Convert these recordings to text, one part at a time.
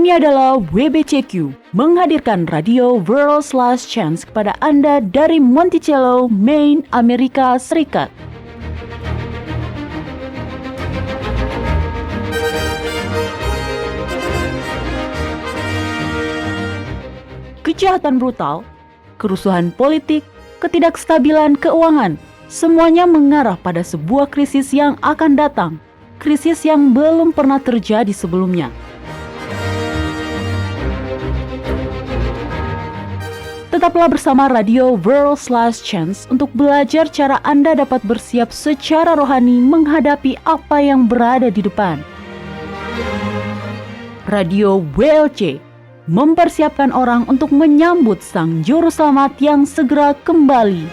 Ini adalah WBCQ, menghadirkan radio World's Last Chance kepada Anda dari Monticello, Maine, Amerika Serikat. Kejahatan brutal, kerusuhan politik, ketidakstabilan keuangan, semuanya mengarah pada sebuah krisis yang akan datang, krisis yang belum pernah terjadi sebelumnya. Tetaplah bersama Radio World's Last Chance untuk belajar cara Anda dapat bersiap secara rohani menghadapi apa yang berada di depan. Radio WLC mempersiapkan orang untuk menyambut Sang Juru Selamat yang segera kembali.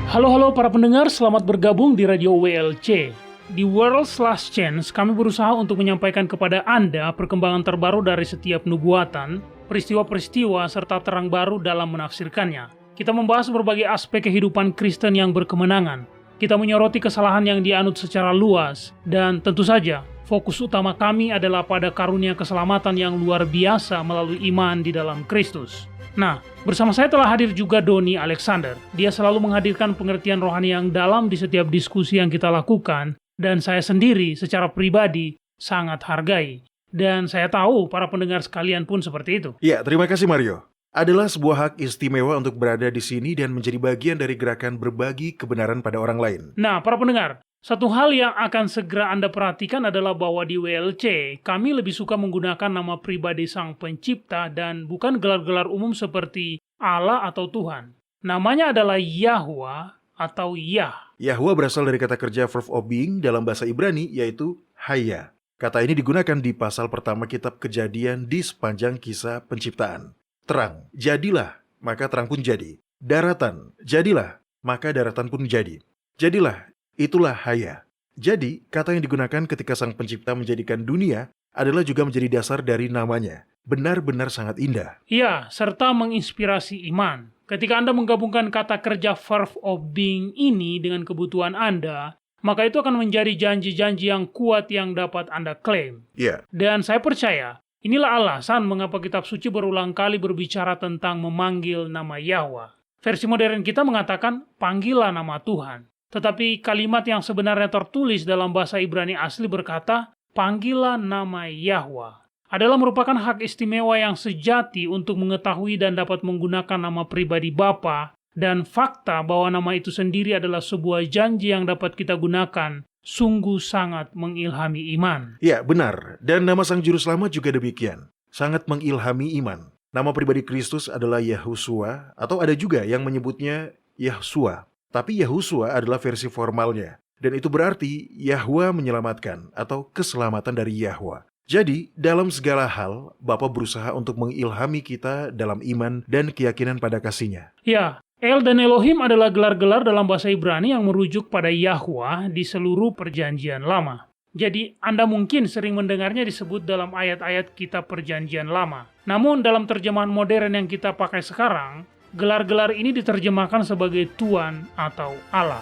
Halo para pendengar, selamat bergabung di Radio WLC. Di World's Last Chance, kami berusaha untuk menyampaikan kepada Anda perkembangan terbaru dari setiap nubuatan, peristiwa-peristiwa, serta terang baru dalam menafsirkannya. Kita membahas berbagai aspek kehidupan Kristen yang berkemenangan. Kita menyoroti kesalahan yang dianut secara luas, dan tentu saja, fokus utama kami adalah pada karunia keselamatan yang luar biasa melalui iman di dalam Kristus. Nah, bersama saya telah hadir juga Doni Alexander. Dia selalu menghadirkan pengertian rohani yang dalam di setiap diskusi yang kita lakukan, dan saya sendiri secara pribadi sangat hargai. Dan saya tahu para pendengar sekalian pun seperti itu. Ya, terima kasih Mario. Adalah sebuah hak istimewa untuk berada di sini dan menjadi bagian dari gerakan berbagi kebenaran pada orang lain. Nah, para pendengar, satu hal yang akan segera Anda perhatikan adalah bahwa di WLC, kami lebih suka menggunakan nama pribadi Sang Pencipta dan bukan gelar-gelar umum seperti Allah atau Tuhan. Namanya adalah Yahwa atau Yah. Yahwa berasal dari kata kerja verb of being dalam bahasa Ibrani, yaitu Haya. Kata ini digunakan di pasal pertama kitab Kejadian di sepanjang kisah penciptaan. Terang, jadilah, maka terang pun jadi. Daratan, jadilah, maka daratan pun jadi. Jadilah, itulah Haya. Jadi, kata yang digunakan ketika Sang Pencipta menjadikan dunia adalah juga menjadi dasar dari namanya. Benar-benar sangat indah. Ya, serta menginspirasi iman. Ketika Anda menggabungkan kata kerja verb of being ini dengan kebutuhan Anda, maka itu akan menjadi janji-janji yang kuat yang dapat Anda klaim. Ya. Dan saya percaya, inilah alasan mengapa kitab suci berulang kali berbicara tentang memanggil nama Yahwa. Versi modern kita mengatakan, panggillah nama Tuhan. Tetapi kalimat yang sebenarnya tertulis dalam bahasa Ibrani asli berkata, panggillah nama Yahwa. Adalah merupakan hak istimewa yang sejati untuk mengetahui dan dapat menggunakan nama pribadi Bapa, dan fakta bahwa nama itu sendiri adalah sebuah janji yang dapat kita gunakan, sungguh sangat mengilhami iman. Ya, benar. Dan nama Sang Juru Selamat juga demikian. Sangat mengilhami iman. Nama pribadi Kristus adalah Yahusua, atau ada juga yang menyebutnya Yahsua. Tapi Yahusua adalah versi formalnya. Dan itu berarti Yahwa menyelamatkan, atau keselamatan dari Yahwa. Jadi, dalam segala hal, Bapa berusaha untuk mengilhami kita dalam iman dan keyakinan pada kasih-Nya. Ya, El dan Elohim adalah gelar-gelar dalam bahasa Ibrani yang merujuk pada Yahwa di seluruh perjanjian lama. Jadi, Anda mungkin sering mendengarnya disebut dalam ayat-ayat kitab perjanjian lama. Namun, dalam terjemahan modern yang kita pakai sekarang, gelar-gelar ini diterjemahkan sebagai Tuhan atau Allah.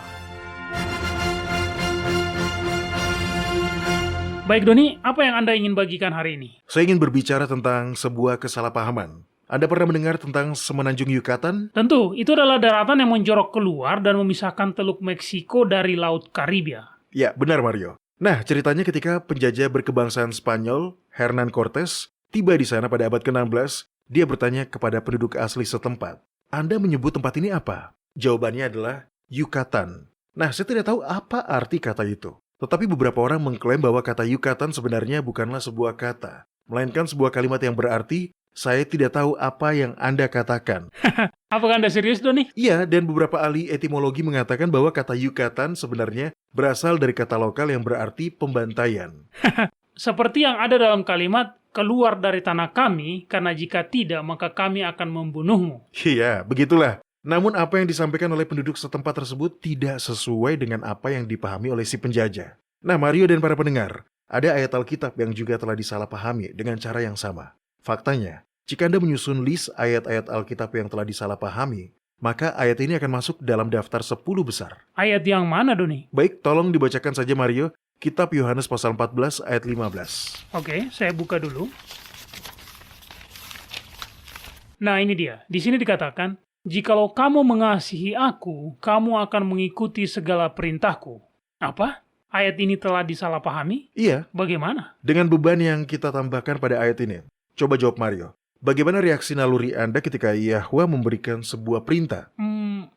Baik Doni, apa yang Anda ingin bagikan hari ini? Saya ingin berbicara tentang sebuah kesalahpahaman. Anda pernah mendengar tentang Semenanjung Yucatan? Tentu, itu adalah daratan yang menjorok keluar dan memisahkan Teluk Meksiko dari Laut Karibia. Ya, benar Mario. Nah, ceritanya ketika penjajah berkebangsaan Spanyol, Hernan Cortes, tiba di sana pada abad ke-16, dia bertanya kepada penduduk asli setempat, Anda menyebut tempat ini apa? Jawabannya adalah Yucatan. Nah, saya tidak tahu apa arti kata itu. Tetapi beberapa orang mengklaim bahwa kata Yucatan sebenarnya bukanlah sebuah kata, melainkan sebuah kalimat yang berarti, saya tidak tahu apa yang Anda katakan. Apakah Anda serius, Doni? Iya, dan beberapa ahli etimologi mengatakan bahwa kata Yucatan sebenarnya berasal dari kata lokal yang berarti pembantaian. Seperti yang ada dalam kalimat, keluar dari tanah kami, karena jika tidak, maka kami akan membunuhmu. Iya, begitulah. Namun apa yang disampaikan oleh penduduk setempat tersebut tidak sesuai dengan apa yang dipahami oleh si penjajah. Nah, Mario dan para pendengar, ada ayat Alkitab yang juga telah disalahpahami dengan cara yang sama. Faktanya, jika Anda menyusun list ayat-ayat Alkitab yang telah disalahpahami, maka ayat ini akan masuk dalam daftar 10 besar. Ayat yang mana, Doni? Baik, tolong dibacakan saja Mario Kitab Yohanes pasal 14 ayat 15. Oke, saya buka dulu. Nah, ini dia. Di sini dikatakan, "Jikalau kamu mengasihi aku, kamu akan mengikuti segala perintahku." Apa? Ayat ini telah disalahpahami? Iya, Bagaimana? dengan beban yang kita tambahkan pada ayat ini. Coba jawab Mario. Bagaimana reaksi naluri Anda ketika Yahwa memberikan sebuah perintah?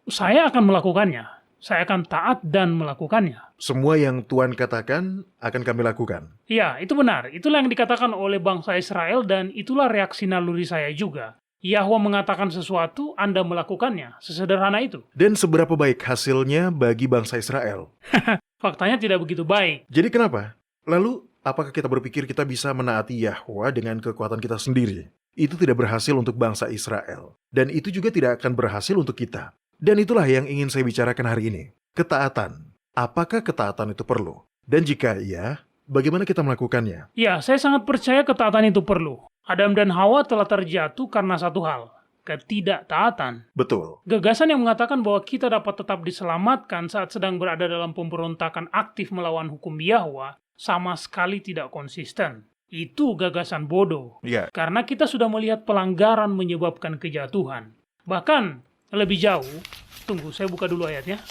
Saya akan melakukannya. Saya akan taat dan melakukannya. Semua yang Tuhan katakan akan kami lakukan. Ya, itu benar. Itulah yang dikatakan oleh bangsa Israel dan itulah reaksi naluri saya juga. Yahwa mengatakan sesuatu, Anda melakukannya. Sesederhana itu. Dan seberapa baik hasilnya bagi bangsa Israel? Faktanya tidak begitu baik. Jadi kenapa? Lalu, apakah kita berpikir kita bisa menaati Yahwa dengan kekuatan kita sendiri? Itu tidak berhasil untuk bangsa Israel. Dan itu juga tidak akan berhasil untuk kita. Dan itulah yang ingin saya bicarakan hari ini. Ketaatan. Apakah ketaatan itu perlu? Dan jika iya, bagaimana kita melakukannya? Ya, saya sangat percaya ketaatan itu perlu. Adam dan Hawa telah terjatuh karena satu hal, ketidaktaatan. Betul. Gagasan yang mengatakan bahwa kita dapat tetap diselamatkan saat sedang berada dalam pemberontakan aktif melawan hukum Yahwa sama sekali tidak konsisten. Itu gagasan bodoh. Ya. Karena kita sudah melihat pelanggaran menyebabkan kejatuhan. Bahkan, lebih jauh, tunggu saya buka dulu ayatnya.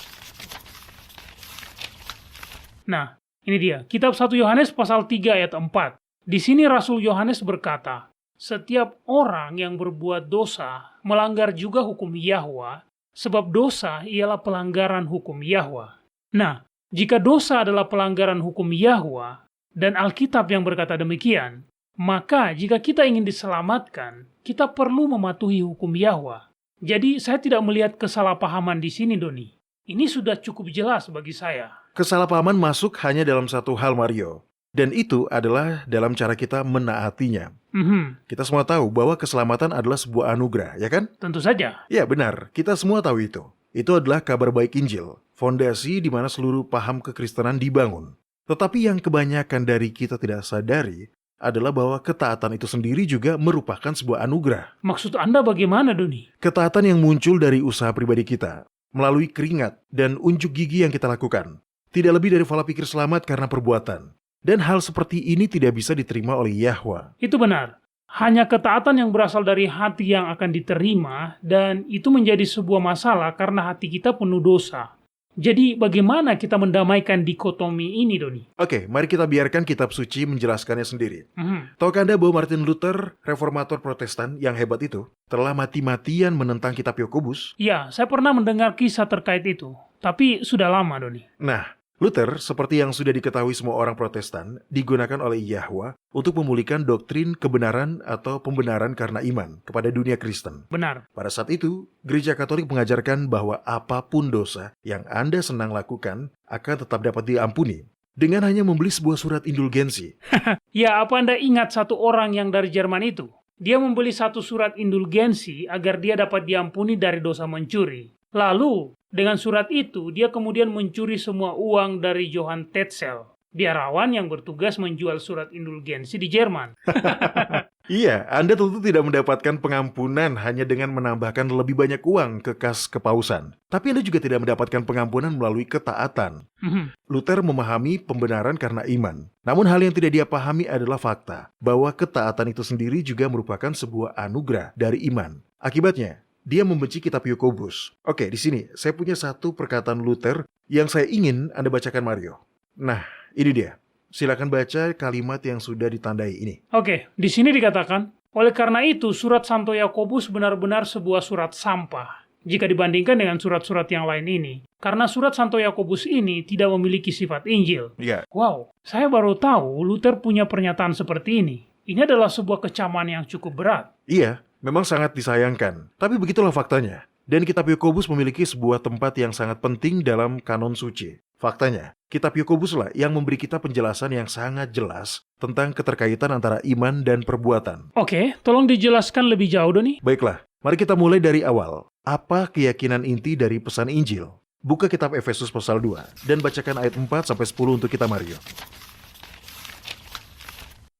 Nah, ini dia, kitab 1 Yohanes pasal 3 ayat 4. Di sini Rasul Yohanes berkata, setiap orang yang berbuat dosa melanggar juga hukum Yahwa, sebab dosa ialah pelanggaran hukum Yahwa. Nah, jika dosa adalah pelanggaran hukum Yahwa, dan Alkitab yang berkata demikian, maka jika kita ingin diselamatkan, kita perlu mematuhi hukum Yahwa. Jadi, saya tidak melihat kesalahpahaman di sini, Doni. Ini sudah cukup jelas bagi saya. Kesalahpahaman masuk hanya dalam satu hal, Mario. Dan itu adalah dalam cara kita menaatinya. Kita semua tahu bahwa keselamatan adalah sebuah anugerah, ya kan? Tentu saja. Ya, benar. Kita semua tahu itu. Itu adalah kabar baik Injil, fondasi di mana seluruh paham kekristenan dibangun. Tetapi yang kebanyakan dari kita tidak sadari adalah bahwa ketaatan itu sendiri juga merupakan sebuah anugerah. Maksud Anda bagaimana, Doni? Ketaatan yang muncul dari usaha pribadi kita, melalui keringat dan unjuk gigi yang kita lakukan. Tidak lebih dari pola pikir selamat karena perbuatan. Dan hal seperti ini tidak bisa diterima oleh Yahwa. Itu benar. Hanya ketaatan yang berasal dari hati yang akan diterima, dan itu menjadi sebuah masalah karena hati kita penuh dosa. Jadi bagaimana kita mendamaikan dikotomi ini, Doni? Oke, mari kita biarkan kitab suci menjelaskannya sendiri. Tahukah Anda bahwa Martin Luther, reformator Protestan yang hebat itu, telah mati-matian menentang kitab Yakobus? Ya, saya pernah mendengar kisah terkait itu. Tapi sudah lama, Doni. Nah, Luther, seperti yang sudah diketahui semua orang Protestan, digunakan oleh Yahwa untuk memulihkan doktrin kebenaran atau pembenaran karena iman kepada dunia Kristen. Benar. Pada saat itu, Gereja Katolik mengajarkan bahwa apapun dosa yang Anda senang lakukan akan tetap dapat diampuni dengan hanya membeli sebuah surat indulgensi. Ya, apa Anda ingat satu orang yang dari Jerman itu? Dia membeli satu surat indulgensi agar dia dapat diampuni dari dosa mencuri. Lalu, dengan surat itu, dia kemudian mencuri semua uang dari Johann Tetzel, biarawan yang bertugas menjual surat indulgensi di Jerman. Iya, Anda tentu tidak mendapatkan pengampunan hanya dengan menambahkan lebih banyak uang ke kas kepausan. Tapi Anda juga tidak mendapatkan pengampunan melalui ketaatan. Luther memahami pembenaran karena iman. Namun hal yang tidak dia pahami adalah fakta, bahwa ketaatan itu sendiri juga merupakan sebuah anugerah dari iman. Akibatnya, dia membenci kitab Yakobus. Oke, di sini saya punya satu perkataan Luther yang saya ingin Anda bacakan, Mario. Nah, ini dia. Silakan baca kalimat yang sudah ditandai ini. Oke, di sini dikatakan, oleh karena itu surat Santo Yakobus benar-benar sebuah surat sampah jika dibandingkan dengan surat-surat yang lain ini. Karena surat Santo Yakobus ini tidak memiliki sifat Injil. Ya. Wow, saya baru tahu Luther punya pernyataan seperti ini. Ini adalah sebuah kecaman yang cukup berat. Iya. Memang sangat disayangkan, tapi begitulah faktanya. Dan kitab Yakobus memiliki sebuah tempat yang sangat penting dalam kanon suci. Faktanya, kitab Yakobuslah yang memberi kita penjelasan yang sangat jelas tentang keterkaitan antara iman dan perbuatan. Oke, tolong dijelaskan lebih jauh, Doni. Baiklah, mari kita mulai dari awal. Apa keyakinan inti dari pesan Injil? Buka kitab Efesus pasal 2 dan bacakan ayat 4-10 untuk kita, Mario.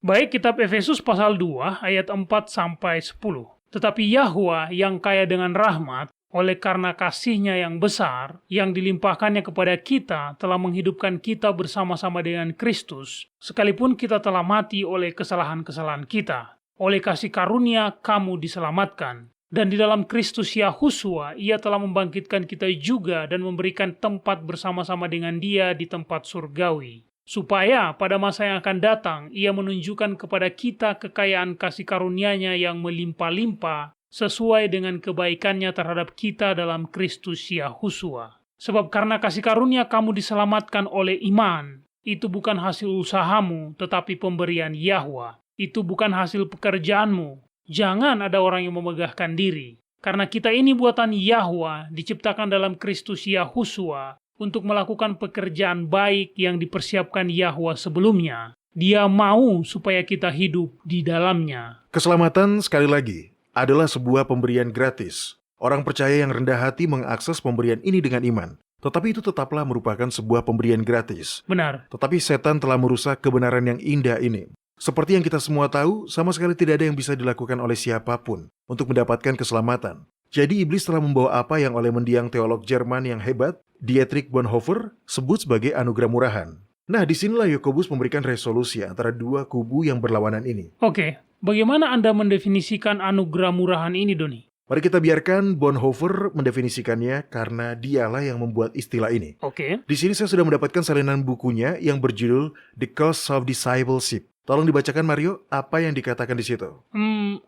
Baik, kitab Efesus pasal 2 ayat 4-10. Tetapi Yahwa yang kaya dengan rahmat Oleh karena kasih-Nya yang besar, yang dilimpahkannya kepada kita telah menghidupkan kita bersama-sama dengan Kristus, sekalipun kita telah mati oleh kesalahan-kesalahan kita. Oleh kasih karunia, kamu diselamatkan. Dan di dalam Kristus Yahusua, Ia telah membangkitkan kita juga dan memberikan tempat bersama-sama dengan Dia di tempat surgawi. Supaya pada masa yang akan datang, Ia menunjukkan kepada kita kekayaan kasih karunia-Nya yang melimpah-limpah, sesuai dengan kebaikan-Nya terhadap kita dalam Kristus Yahusua. Sebab karena kasih karunia kamu diselamatkan oleh iman, itu bukan hasil usahamu, tetapi pemberian Yahwa. Itu bukan hasil pekerjaanmu. Jangan ada orang yang memegahkan diri. Karena kita ini buatan Yahwa, diciptakan dalam Kristus Yahusua, untuk melakukan pekerjaan baik yang dipersiapkan Yahwa sebelumnya. Dia mau supaya kita hidup di dalamnya. Keselamatan, sekali lagi, adalah sebuah pemberian gratis. Orang percaya yang rendah hati mengakses pemberian ini dengan iman. Tetapi itu tetaplah merupakan sebuah pemberian gratis. Benar. Tetapi setan telah merusak kebenaran yang indah ini. Seperti yang kita semua tahu, sama sekali tidak ada yang bisa dilakukan oleh siapapun untuk mendapatkan keselamatan. Jadi iblis telah membawa apa yang oleh mendiang teolog Jerman yang hebat, Dietrich Bonhoeffer, sebut sebagai anugerah murahan. Nah, disinilah Yakobus memberikan resolusi antara dua kubu yang berlawanan ini. Oke, bagaimana Anda mendefinisikan anugerah murahan ini, Doni? Mari kita biarkan Bonhoeffer mendefinisikannya karena dialah yang membuat istilah ini. Oke. Di sini saya sudah mendapatkan salinan bukunya yang berjudul The Cost of Discipleship. Tolong dibacakan, Mario, apa yang dikatakan di situ.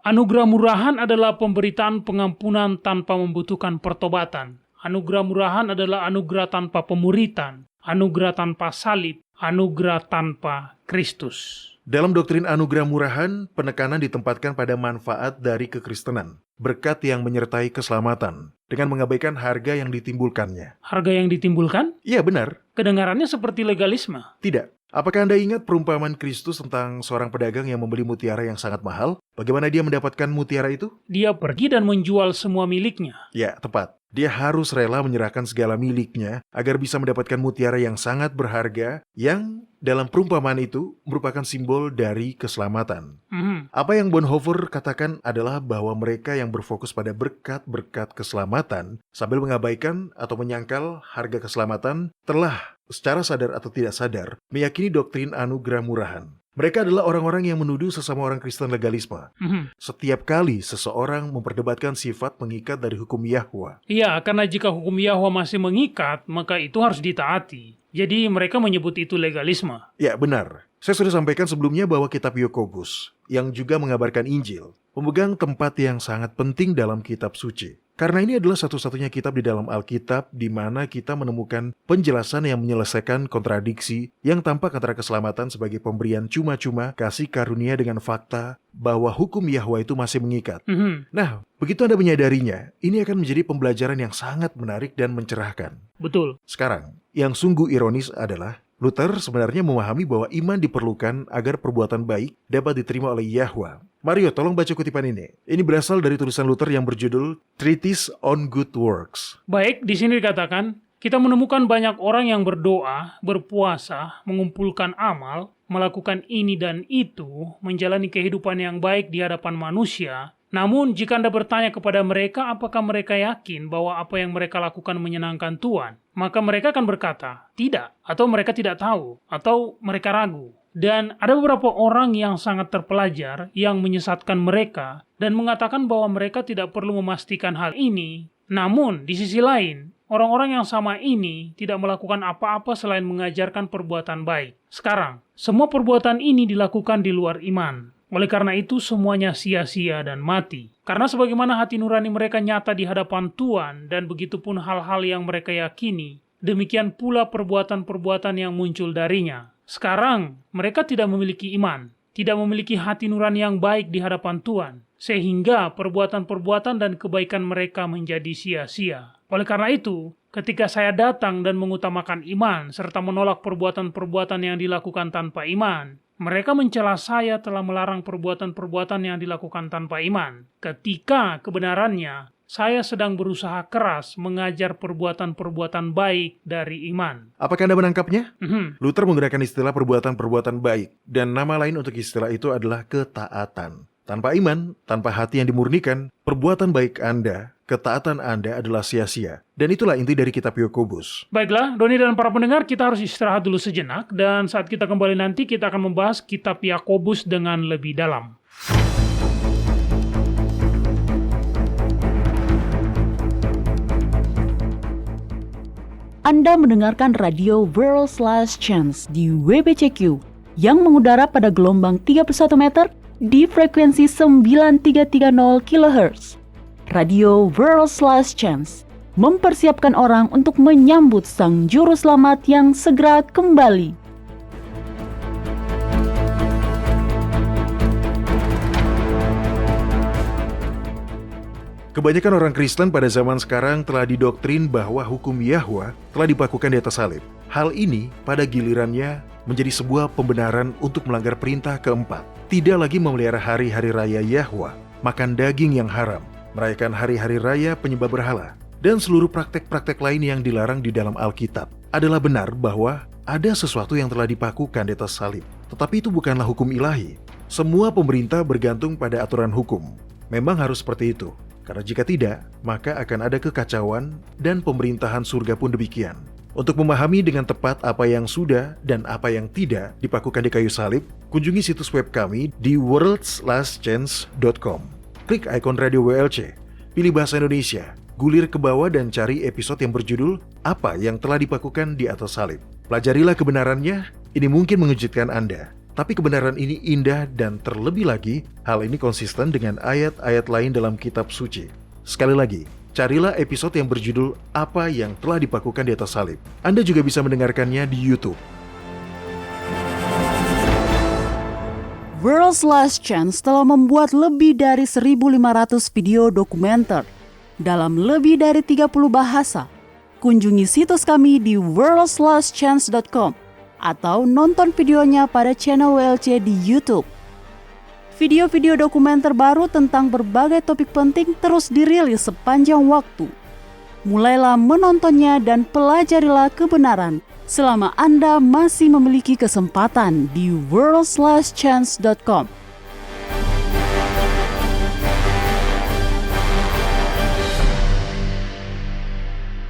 Anugerah murahan adalah pemberitaan pengampunan tanpa membutuhkan pertobatan. Anugerah murahan adalah anugerah tanpa pemuritan, anugerah tanpa salib, anugerah tanpa Kristus. Dalam doktrin anugerah murahan, penekanan ditempatkan pada manfaat dari kekristenan, berkat yang menyertai keselamatan, dengan mengabaikan harga yang ditimbulkannya. Harga yang ditimbulkan? Iya, benar. Kedengarannya seperti legalisme. Tidak. Apakah Anda ingat perumpamaan Kristus tentang seorang pedagang yang membeli mutiara yang sangat mahal? Bagaimana dia mendapatkan mutiara itu? Dia pergi dan menjual semua miliknya. Ya, tepat. Dia harus rela menyerahkan segala miliknya agar bisa mendapatkan mutiara yang sangat berharga yang dalam perumpamaan itu merupakan simbol dari keselamatan. Apa yang Bonhoeffer katakan adalah bahwa mereka yang berfokus pada berkat-berkat keselamatan sambil mengabaikan atau menyangkal harga keselamatan telah secara sadar atau tidak sadar meyakini doktrin anugerah murahan. Mereka adalah orang-orang yang menuduh sesama orang Kristen legalisme. Setiap kali seseorang memperdebatkan sifat mengikat dari hukum Yahwa. Iya, karena jika hukum Yahwa masih mengikat, maka itu harus ditaati. Jadi mereka menyebut itu legalisme. Ya, benar. Saya sudah sampaikan sebelumnya bahwa kitab Yakobus, yang juga mengabarkan Injil, memegang tempat yang sangat penting dalam kitab suci. Karena ini adalah satu-satunya kitab di dalam Alkitab di mana kita menemukan penjelasan yang menyelesaikan kontradiksi yang tampak antara keselamatan sebagai pemberian cuma-cuma kasih karunia dengan fakta bahwa hukum Yahwa itu masih mengikat. Nah, begitu Anda menyadarinya, ini akan menjadi pembelajaran yang sangat menarik dan mencerahkan. Betul. Sekarang, yang sungguh ironis adalah Luther sebenarnya memahami bahwa iman diperlukan agar perbuatan baik dapat diterima oleh Yahwa. Mario, tolong baca kutipan ini. Ini berasal dari tulisan Luther yang berjudul Treatise on Good Works. Baik, di sini dikatakan, kita menemukan banyak orang yang berdoa, berpuasa, mengumpulkan amal, melakukan ini dan itu, menjalani kehidupan yang baik di hadapan manusia. Namun, jika Anda bertanya kepada mereka apakah mereka yakin bahwa apa yang mereka lakukan menyenangkan Tuhan, maka mereka akan berkata, tidak, atau mereka tidak tahu, atau mereka ragu. Dan ada beberapa orang yang sangat terpelajar yang menyesatkan mereka dan mengatakan bahwa mereka tidak perlu memastikan hal ini. Namun, di sisi lain, orang-orang yang sama ini tidak melakukan apa-apa selain mengajarkan perbuatan baik. Sekarang, semua perbuatan ini dilakukan di luar iman. Oleh karena itu, semuanya sia-sia dan mati. Karena sebagaimana hati nurani mereka nyata di hadapan Tuhan dan begitupun hal-hal yang mereka yakini, demikian pula perbuatan-perbuatan yang muncul darinya. Sekarang, mereka tidak memiliki iman, tidak memiliki hati nurani yang baik di hadapan Tuhan, sehingga perbuatan-perbuatan dan kebaikan mereka menjadi sia-sia. Oleh karena itu, ketika saya datang dan mengutamakan iman, serta menolak perbuatan-perbuatan yang dilakukan tanpa iman, mereka mencela saya telah melarang perbuatan-perbuatan yang dilakukan tanpa iman. Ketika kebenarannya, saya sedang berusaha keras mengajar perbuatan-perbuatan baik dari iman. Apakah Anda menangkapnya? Luther menggunakan istilah perbuatan-perbuatan baik, dan nama lain untuk istilah itu adalah ketaatan. Tanpa iman, tanpa hati yang dimurnikan, perbuatan baik Anda, ketaatan Anda adalah sia-sia. Dan itulah inti dari kitab Yakobus. Baiklah, Doni dan para pendengar, kita harus istirahat dulu sejenak, dan saat kita kembali nanti, kita akan membahas kitab Yakobus dengan lebih dalam. Anda mendengarkan radio World's Last Chance di WBCQ yang mengudara pada gelombang 31 meter di frekuensi 9330 kHz. Radio World's Last Chance mempersiapkan orang untuk menyambut Sang Juru Selamat yang segera kembali. Kebanyakan orang Kristen pada zaman sekarang telah didoktrin bahwa hukum Yahwa telah dibakukan di atas salib. Hal ini pada gilirannya menjadi sebuah pembenaran untuk melanggar perintah keempat. Tidak lagi memelihara hari-hari raya Yahwa, makan daging yang haram, merayakan hari-hari raya penyembah berhala, dan seluruh praktek-praktek lain yang dilarang di dalam Alkitab. Adalah benar bahwa ada sesuatu yang telah dipakukan di atas salib. Tetapi itu bukanlah hukum ilahi. Semua pemerintah bergantung pada aturan hukum. Memang harus seperti itu. Karena jika tidak, maka akan ada kekacauan dan pemerintahan surga pun demikian. Untuk memahami dengan tepat apa yang sudah dan apa yang tidak dipakukan di kayu salib, kunjungi situs web kami di worldslastchance.com. Klik ikon radio WLC, pilih bahasa Indonesia, gulir ke bawah dan cari episode yang berjudul Apa yang telah dipakukan di atas salib. Pelajarilah kebenarannya, ini mungkin mengejutkan Anda. Tapi kebenaran ini indah dan terlebih lagi, hal ini konsisten dengan ayat-ayat lain dalam kitab suci. Sekali lagi, carilah episode yang berjudul Apa yang telah dipakukan di atas salib. Anda juga bisa mendengarkannya di YouTube. World's Last Chance telah membuat lebih dari 1.500 video dokumenter dalam lebih dari 30 bahasa. Kunjungi situs kami di worldslastchance.com atau nonton videonya pada channel WLC di YouTube. Video-video dokumenter baru tentang berbagai topik penting terus dirilis sepanjang waktu. Mulailah menontonnya dan pelajarilah kebenaran selama Anda masih memiliki kesempatan di worldslastchance.com.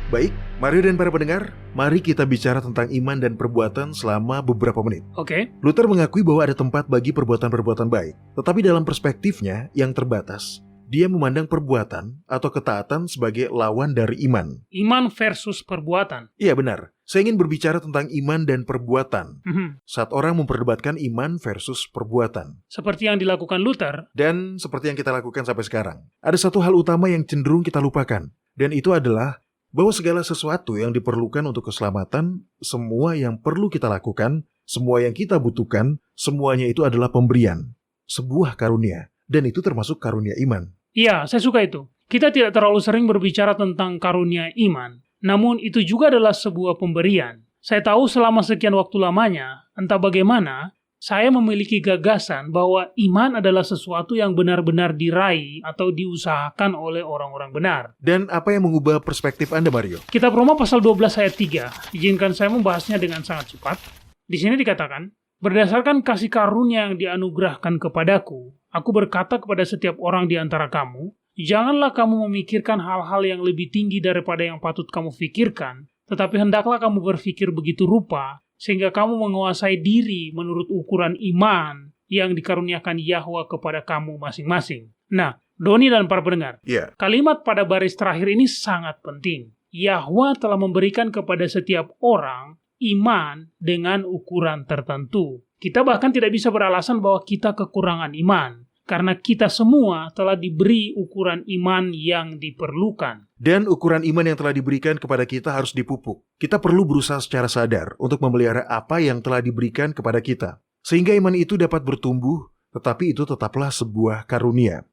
Baik, Mario dan para pendengar, mari kita bicara tentang iman dan perbuatan selama beberapa menit. Oke. Luther mengakui bahwa ada tempat bagi perbuatan-perbuatan baik, tetapi dalam perspektifnya yang terbatas, dia memandang perbuatan atau ketaatan sebagai lawan dari iman. Iman versus perbuatan. Iya benar, saya ingin berbicara tentang iman dan perbuatan. Saat orang memperdebatkan iman versus perbuatan. Seperti yang dilakukan Luther. Dan seperti yang kita lakukan sampai sekarang. Ada satu hal utama yang cenderung kita lupakan, dan itu adalah bahwa segala sesuatu yang diperlukan untuk keselamatan, semua yang perlu kita lakukan, semua yang kita butuhkan, semuanya itu adalah pemberian. Sebuah karunia, dan itu termasuk karunia iman. Iya, saya suka itu. Kita tidak terlalu sering berbicara tentang karunia iman, namun itu juga adalah sebuah pemberian. Saya tahu selama sekian waktu lamanya, entah bagaimana, saya memiliki gagasan bahwa iman adalah sesuatu yang benar-benar diraih atau diusahakan oleh orang-orang benar. Dan apa yang mengubah perspektif Anda, Mario? Kitab Roma pasal 12 ayat 3. Izinkan saya membahasnya dengan sangat cepat. Di sini dikatakan, berdasarkan kasih karunia yang dianugerahkan kepadaku, aku berkata kepada setiap orang di antara kamu, janganlah kamu memikirkan hal-hal yang lebih tinggi daripada yang patut kamu pikirkan, tetapi hendaklah kamu berpikir begitu rupa, sehingga kamu menguasai diri menurut ukuran iman yang dikaruniakan Yahwa kepada kamu masing-masing. Nah, Doni dan para pendengar, kalimat pada baris terakhir ini sangat penting. Yahwa telah memberikan kepada setiap orang iman dengan ukuran tertentu. Kita bahkan tidak bisa beralasan bahwa kita kekurangan iman, karena kita semua telah diberi ukuran iman yang diperlukan. Dan ukuran iman yang telah diberikan kepada kita harus dipupuk. Kita perlu berusaha secara sadar untuk memelihara apa yang telah diberikan kepada kita. Sehingga iman itu dapat bertumbuh, tetapi itu tetaplah sebuah karunia.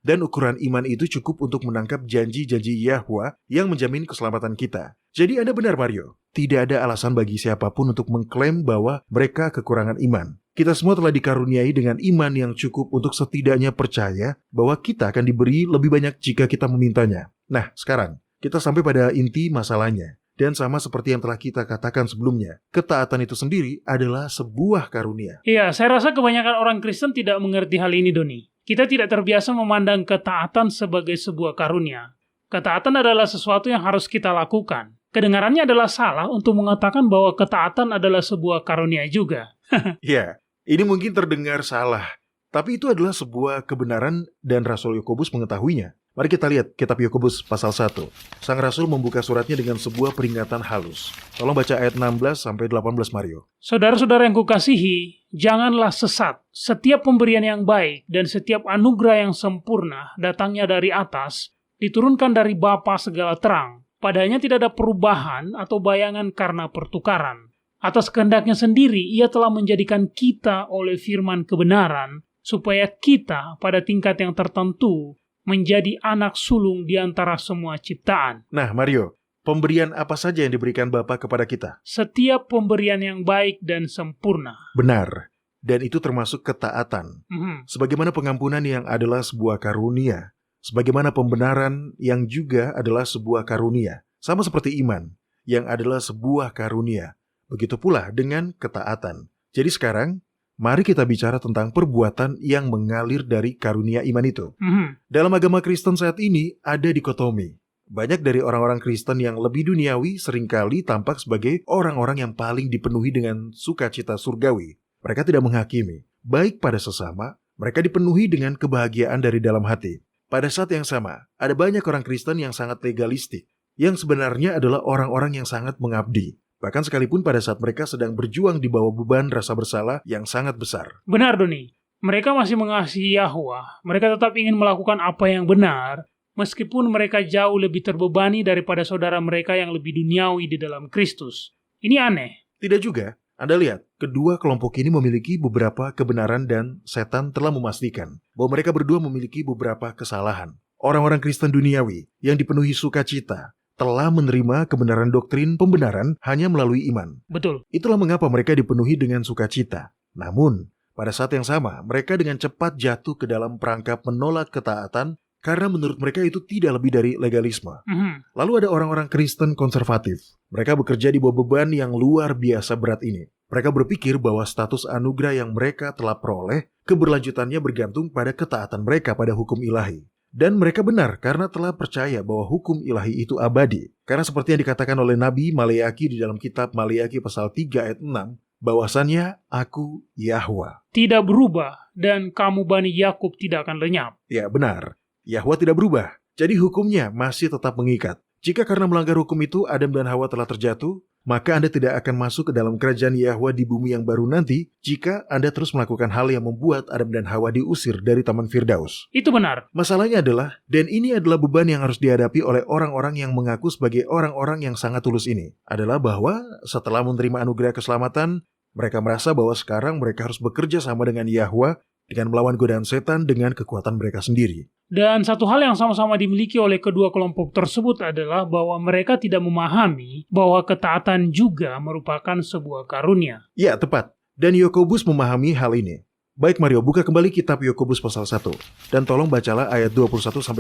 Dan ukuran iman itu cukup untuk menangkap janji-janji Yahwa yang menjamin keselamatan kita. Jadi Anda benar, Mario. Tidak ada alasan bagi siapapun untuk mengklaim bahwa mereka kekurangan iman. Kita semua telah dikaruniai dengan iman yang cukup untuk setidaknya percaya bahwa kita akan diberi lebih banyak jika kita memintanya. Nah, sekarang kita sampai pada inti masalahnya. Dan sama seperti yang telah kita katakan sebelumnya, ketaatan itu sendiri adalah sebuah karunia. Iya, saya rasa kebanyakan orang Kristen tidak mengerti hal ini, Doni. Kita tidak terbiasa memandang ketaatan sebagai sebuah karunia. Ketaatan adalah sesuatu yang harus kita lakukan. Kedengarannya adalah salah untuk mengatakan bahwa ketaatan adalah sebuah karunia juga. Ya, ini mungkin terdengar salah, tapi itu adalah sebuah kebenaran dan Rasul Yakobus mengetahuinya. Mari kita lihat kitab Yakobus pasal 1. Sang Rasul membuka suratnya dengan sebuah peringatan halus. Tolong baca ayat 16-18 Mario. Saudara-saudara yang kukasihi, janganlah sesat. Setiap pemberian yang baik dan setiap anugerah yang sempurna datangnya dari atas, diturunkan dari Bapa segala terang. Padanya tidak ada perubahan atau bayangan karena pertukaran. Atas kehendaknya sendiri, ia telah menjadikan kita oleh firman kebenaran, supaya kita pada tingkat yang tertentu menjadi anak sulung di antara semua ciptaan. Nah, Mario, pemberian apa saja yang diberikan Bapa kepada kita? Setiap pemberian yang baik dan sempurna. Benar, dan itu termasuk ketaatan. Sebagaimana pengampunan yang adalah sebuah karunia, sebagaimana pembenaran yang juga adalah sebuah karunia, sama seperti iman yang adalah sebuah karunia. Begitu pula dengan ketaatan. Jadi sekarang, mari kita bicara tentang perbuatan yang mengalir dari karunia iman itu. Dalam agama Kristen saat ini ada dikotomi. Banyak dari orang-orang Kristen yang lebih duniawi seringkali tampak sebagai orang-orang yang paling dipenuhi dengan sukacita surgawi. Mereka tidak menghakimi. Baik pada sesama, mereka dipenuhi dengan kebahagiaan dari dalam hati. Pada saat yang sama, ada banyak orang Kristen yang sangat legalistik, yang sebenarnya adalah orang-orang yang sangat mengabdi. Bahkan sekalipun pada saat mereka sedang berjuang di bawah beban rasa bersalah yang sangat besar. Benar, Doni. Mereka masih mengasihi Yahwa. Mereka tetap ingin melakukan apa yang benar, meskipun mereka jauh lebih terbebani daripada saudara mereka yang lebih duniawi di dalam Kristus. Ini aneh. Tidak juga. Anda lihat, kedua kelompok ini memiliki beberapa kebenaran dan setan telah memastikan bahwa mereka berdua memiliki beberapa kesalahan. Orang-orang Kristen duniawi yang dipenuhi sukacita telah menerima kebenaran doktrin pembenaran hanya melalui iman. Betul. Itulah mengapa mereka dipenuhi dengan sukacita. Namun, pada saat yang sama, mereka dengan cepat jatuh ke dalam perangkap menolak ketaatan karena menurut mereka itu tidak lebih dari legalisme. Lalu ada orang-orang Kristen konservatif. Mereka bekerja di bawah beban yang luar biasa berat ini. Mereka berpikir bahwa status anugerah yang mereka telah peroleh, keberlanjutannya bergantung pada ketaatan mereka pada hukum ilahi. Dan mereka benar karena telah percaya bahwa hukum ilahi itu abadi. Karena seperti yang dikatakan oleh Nabi Maleaki di dalam kitab Maleaki pasal 3 ayat 6, bahwasannya aku Yahwa. Tidak berubah dan kamu Bani Yakub tidak akan lenyap. Ya benar, Yahwa tidak berubah. Jadi hukumnya masih tetap mengikat. Jika karena melanggar hukum itu Adam dan Hawa telah terjatuh, maka Anda tidak akan masuk ke dalam kerajaan Yahwa di bumi yang baru nanti jika Anda terus melakukan hal yang membuat Adam dan Hawa diusir dari Taman Firdaus. Itu benar. Masalahnya adalah, dan ini adalah beban yang harus dihadapi oleh orang-orang yang mengaku sebagai orang-orang yang sangat tulus ini, adalah bahwa setelah menerima anugerah keselamatan, mereka merasa bahwa sekarang mereka harus bekerja sama dengan Yahwa dengan melawan godaan setan dengan kekuatan mereka sendiri. Dan satu hal yang sama-sama dimiliki oleh kedua kelompok tersebut adalah bahwa mereka tidak memahami bahwa ketaatan juga merupakan sebuah karunia. Ya, tepat. Dan Yakobus memahami hal ini. Baik Mario, buka kembali kitab Yakobus pasal 1. Dan tolong bacalah ayat 21-25.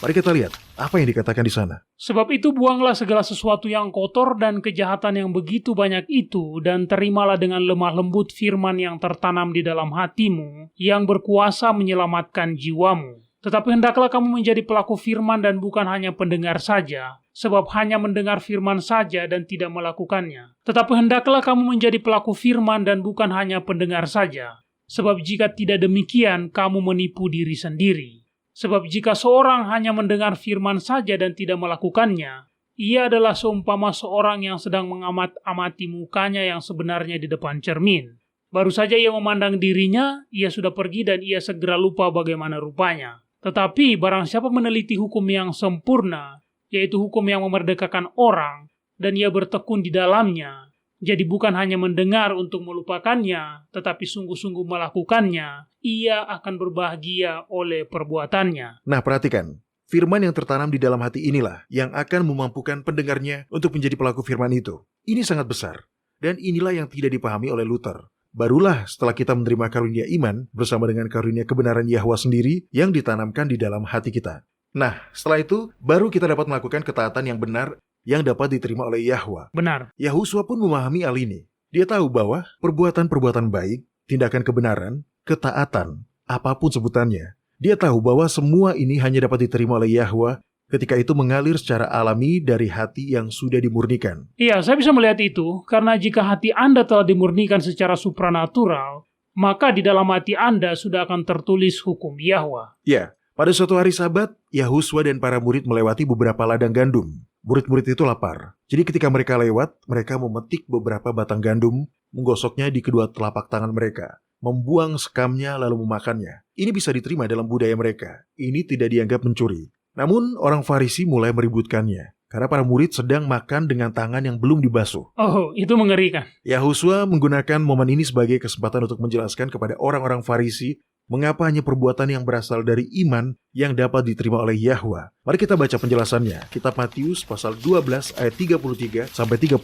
Mari kita lihat apa yang dikatakan di sana. Sebab itu buanglah segala sesuatu yang kotor dan kejahatan yang begitu banyak itu, dan terimalah dengan lemah lembut firman yang tertanam di dalam hatimu, yang berkuasa menyelamatkan jiwamu. Tetapi hendaklah kamu menjadi pelaku firman dan bukan hanya pendengar saja, sebab hanya mendengar firman saja dan tidak melakukannya. Tetapi hendaklah kamu menjadi pelaku firman dan bukan hanya pendengar saja, sebab jika tidak demikian, kamu menipu diri sendiri. Sebab jika seorang hanya mendengar firman saja dan tidak melakukannya, ia adalah seumpama seorang yang sedang mengamat-amati mukanya yang sebenarnya di depan cermin. Baru saja ia memandang dirinya, ia sudah pergi dan ia segera lupa bagaimana rupanya. Tetapi barang siapa meneliti hukum yang sempurna, yaitu hukum yang memerdekakan orang, dan ia bertekun di dalamnya, jadi bukan hanya mendengar untuk melupakannya, tetapi sungguh-sungguh melakukannya, ia akan berbahagia oleh perbuatannya. Nah, perhatikan. Firman yang tertanam di dalam hati inilah yang akan memampukan pendengarnya untuk menjadi pelaku firman itu. Ini sangat besar. Dan inilah yang tidak dipahami oleh Luther. Barulah setelah kita menerima karunia iman bersama dengan karunia kebenaran Yahwa sendiri yang ditanamkan di dalam hati kita. Nah, setelah itu baru kita dapat melakukan ketaatan yang benar yang dapat diterima oleh Yahwa. Benar. Yahuswa pun memahami hal ini. Dia tahu bahwa perbuatan-perbuatan baik, tindakan kebenaran, ketaatan apapun sebutannya. Dia tahu bahwa semua ini hanya dapat diterima oleh Yahwa ketika itu mengalir secara alami dari hati yang sudah dimurnikan. Iya, saya bisa melihat itu, karena jika hati Anda telah dimurnikan secara supranatural, maka di dalam hati Anda sudah akan tertulis hukum Yahwa. Ya, pada suatu hari Sabat, Yahuswa dan para murid melewati beberapa ladang gandum. Murid-murid itu lapar. Jadi ketika mereka lewat, mereka memetik beberapa batang gandum, menggosoknya di kedua telapak tangan mereka, membuang sekamnya lalu memakannya. Ini bisa diterima dalam budaya mereka. Ini tidak dianggap mencuri. Namun, orang Farisi mulai meributkannya, karena para murid sedang makan dengan tangan yang belum dibasuh. Oh, itu mengerikan. Yahuswa menggunakan momen ini sebagai kesempatan untuk menjelaskan kepada orang-orang Farisi mengapa hanya perbuatan yang berasal dari iman yang dapat diterima oleh Yahwa. Mari kita baca penjelasannya. Kitab Matius pasal 12 ayat 33 sampai 35.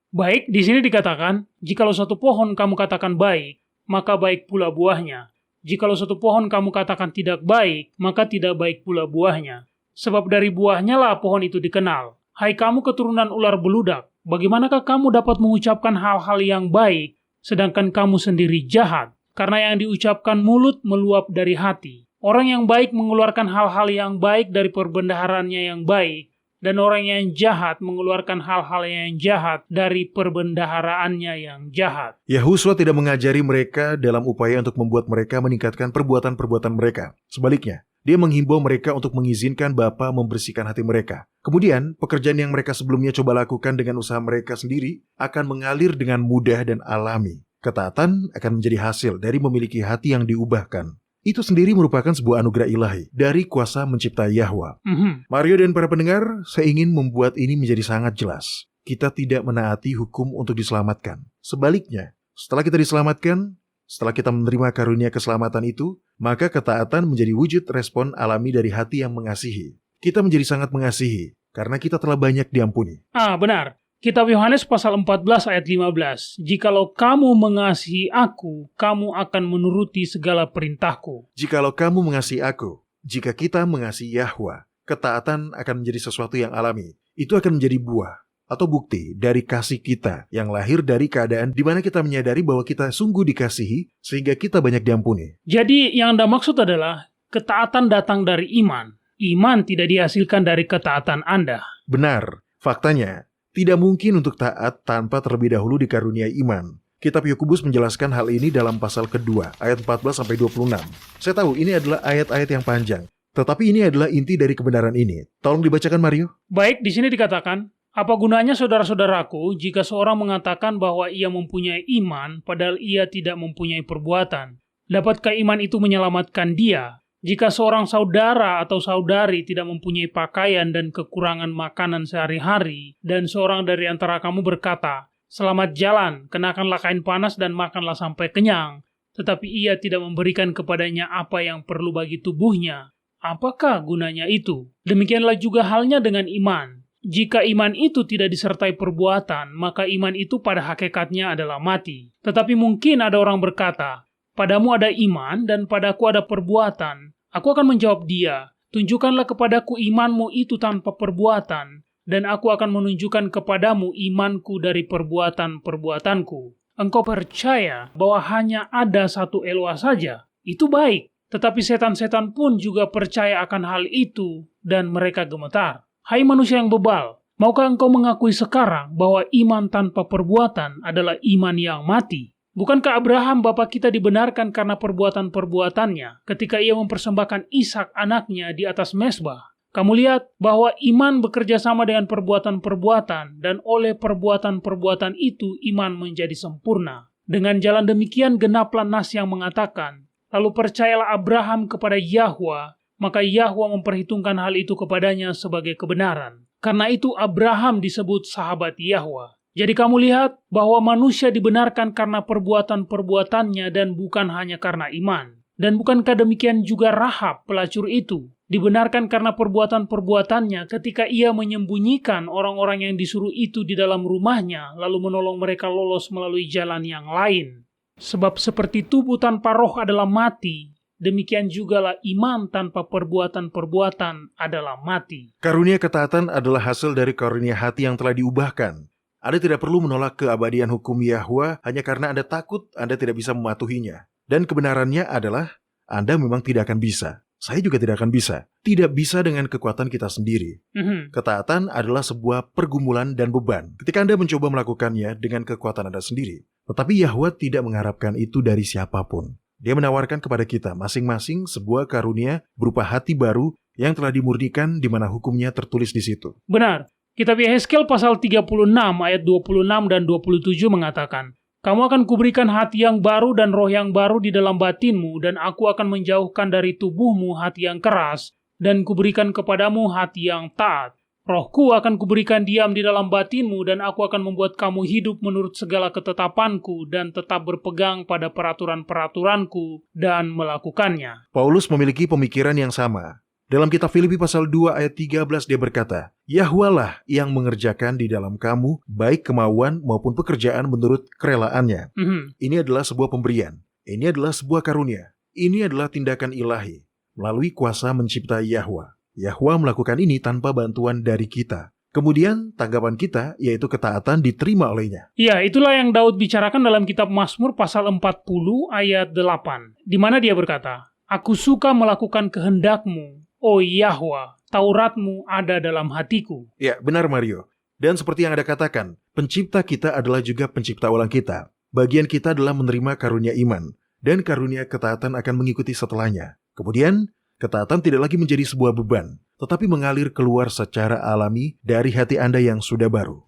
Baik, di sini dikatakan, jikalau satu pohon kamu katakan baik, maka baik pula buahnya. Jikalau satu pohon kamu katakan tidak baik, maka tidak baik pula buahnya. Sebab dari buahnya lah pohon itu dikenal. Hai kamu keturunan ular beludak, bagaimanakah kamu dapat mengucapkan hal-hal yang baik, sedangkan kamu sendiri jahat? Karena yang diucapkan mulut meluap dari hati. Orang yang baik mengeluarkan hal-hal yang baik dari perbendaharanya yang baik, dan orang yang jahat mengeluarkan hal-hal yang jahat dari perbendaharaannya yang jahat. Yahuswa tidak mengajari mereka dalam upaya untuk membuat mereka meningkatkan perbuatan-perbuatan mereka. Sebaliknya, dia menghimbau mereka untuk mengizinkan Bapa membersihkan hati mereka. Kemudian, pekerjaan yang mereka sebelumnya coba lakukan dengan usaha mereka sendiri akan mengalir dengan mudah dan alami. Ketaatan akan menjadi hasil dari memiliki hati yang diubahkan. Itu sendiri merupakan sebuah anugerah ilahi dari kuasa mencipta Yahwa. Mario dan para pendengar, saya ingin membuat ini menjadi sangat jelas. Kita tidak menaati hukum untuk diselamatkan. Sebaliknya, setelah kita diselamatkan, setelah kita menerima karunia keselamatan itu, maka ketaatan menjadi wujud respon alami dari hati yang mengasihi. Kita menjadi sangat mengasihi, karena kita telah banyak diampuni. Benar. Kitab Yohanes pasal 14 ayat 15. Jikalau kamu mengasihi aku, kamu akan menuruti segala perintahku. Jikalau kamu mengasihi aku, jika kita mengasihi Yahwa, ketaatan akan menjadi sesuatu yang alami. Itu akan menjadi buah atau bukti dari kasih kita yang lahir dari keadaan di mana kita menyadari bahwa kita sungguh dikasihi sehingga kita banyak diampuni. Jadi yang Anda maksud adalah ketaatan datang dari iman. Iman tidak dihasilkan dari ketaatan Anda. Benar, faktanya tidak mungkin untuk taat tanpa terlebih dahulu dikaruniai iman. Kitab Yakobus menjelaskan hal ini dalam pasal kedua, ayat 14-26. Saya tahu ini adalah ayat-ayat yang panjang, tetapi ini adalah inti dari kebenaran ini. Tolong dibacakan, Mario. Baik, di sini dikatakan, apa gunanya saudara-saudaraku jika seorang mengatakan bahwa ia mempunyai iman, padahal ia tidak mempunyai perbuatan? Dapatkah iman itu menyelamatkan dia? Jika seorang saudara atau saudari tidak mempunyai pakaian dan kekurangan makanan sehari-hari, dan seorang dari antara kamu berkata, "Selamat jalan, kenakanlah kain panas dan makanlah sampai kenyang," tetapi ia tidak memberikan kepadanya apa yang perlu bagi tubuhnya, apakah gunanya itu? Demikianlah juga halnya dengan iman. Jika iman itu tidak disertai perbuatan, maka iman itu pada hakikatnya adalah mati. Tetapi mungkin ada orang berkata, "Padamu ada iman dan padaku ada perbuatan." Aku akan menjawab dia, "Tunjukkanlah kepadaku imanmu itu tanpa perbuatan, dan aku akan menunjukkan kepadamu imanku dari perbuatan-perbuatanku." Engkau percaya bahwa hanya ada satu Eloa saja? Itu baik, tetapi setan-setan pun juga percaya akan hal itu, dan mereka gemetar. Hai manusia yang bebal, maukah engkau mengakui sekarang bahwa iman tanpa perbuatan adalah iman yang mati? Bukankah Abraham bapa kita dibenarkan karena perbuatan-perbuatannya ketika ia mempersembahkan Ishak anaknya di atas mezbah? Kamu lihat bahwa iman bekerja sama dengan perbuatan-perbuatan, dan oleh perbuatan-perbuatan itu iman menjadi sempurna. Dengan jalan demikian genaplah nas yang mengatakan, "Lalu percayalah Abraham kepada Yahwa, maka Yahwa memperhitungkan hal itu kepadanya sebagai kebenaran." Karena itu Abraham disebut sahabat Yahwa. Jadi kamu lihat bahwa manusia dibenarkan karena perbuatan-perbuatannya dan bukan hanya karena iman. Dan bukankah demikian juga Rahab, pelacur itu, dibenarkan karena perbuatan-perbuatannya ketika ia menyembunyikan orang-orang yang disuruh itu di dalam rumahnya, lalu menolong mereka lolos melalui jalan yang lain. Sebab seperti tubuh tanpa roh adalah mati, demikian jugalah iman tanpa perbuatan-perbuatan adalah mati. Karunia ketaatan adalah hasil dari karunia hati yang telah diubahkan. Anda tidak perlu menolak keabadian hukum Yahwa hanya karena Anda takut Anda tidak bisa mematuhinya. Dan kebenarannya adalah Anda memang tidak akan bisa. Saya juga tidak akan bisa. Tidak bisa dengan kekuatan kita sendiri. Ketaatan adalah sebuah pergumulan dan beban ketika Anda mencoba melakukannya dengan kekuatan Anda sendiri. Tetapi Yahwa tidak mengharapkan itu dari siapapun. Dia menawarkan kepada kita masing-masing sebuah karunia berupa hati baru yang telah dimurnikan di mana hukumnya tertulis di situ. Benar. Kitab Yehezkiel pasal 36 ayat 26 dan 27 mengatakan, "Kamu akan kuberikan hati yang baru dan roh yang baru di dalam batinmu, dan aku akan menjauhkan dari tubuhmu hati yang keras, dan kuberikan kepadamu hati yang taat. Rohku akan kuberikan diam di dalam batinmu, dan aku akan membuat kamu hidup menurut segala ketetapanku, dan tetap berpegang pada peraturan-peraturanku, dan melakukannya." Paulus memiliki pemikiran yang sama. Dalam kitab Filipi pasal 2 ayat 13 dia berkata, Yahwalah yang mengerjakan di dalam kamu baik kemauan maupun pekerjaan menurut kerelaannya. Ini adalah sebuah pemberian. Ini adalah sebuah karunia. Ini adalah tindakan ilahi melalui kuasa menciptai Yahwa. Yahwa melakukan ini tanpa bantuan dari kita. Kemudian tanggapan kita yaitu ketaatan diterima olehnya. Ya, itulah yang Daud bicarakan dalam kitab Mazmur pasal 40 ayat 8, di mana dia berkata, "Aku suka melakukan kehendakmu, oh Yahwa, Tauratmu ada dalam hatiku." Ya, benar Mario. Dan seperti yang Anda katakan, pencipta kita adalah juga pencipta ulang kita. Bagian kita adalah menerima karunia iman, dan karunia ketaatan akan mengikuti setelahnya. Kemudian, ketaatan tidak lagi menjadi sebuah beban, tetapi mengalir keluar secara alami dari hati Anda yang sudah baru.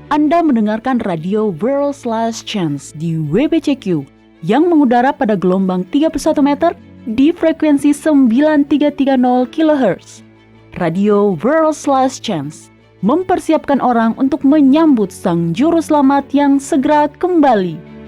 Anda mendengarkan radio World's Last Chance di WBCQ yang mengudara pada gelombang 31 meter di frekuensi 9330 kHz. Radio World's Last Chance mempersiapkan orang untuk menyambut Sang Juru Selamat yang segera kembali.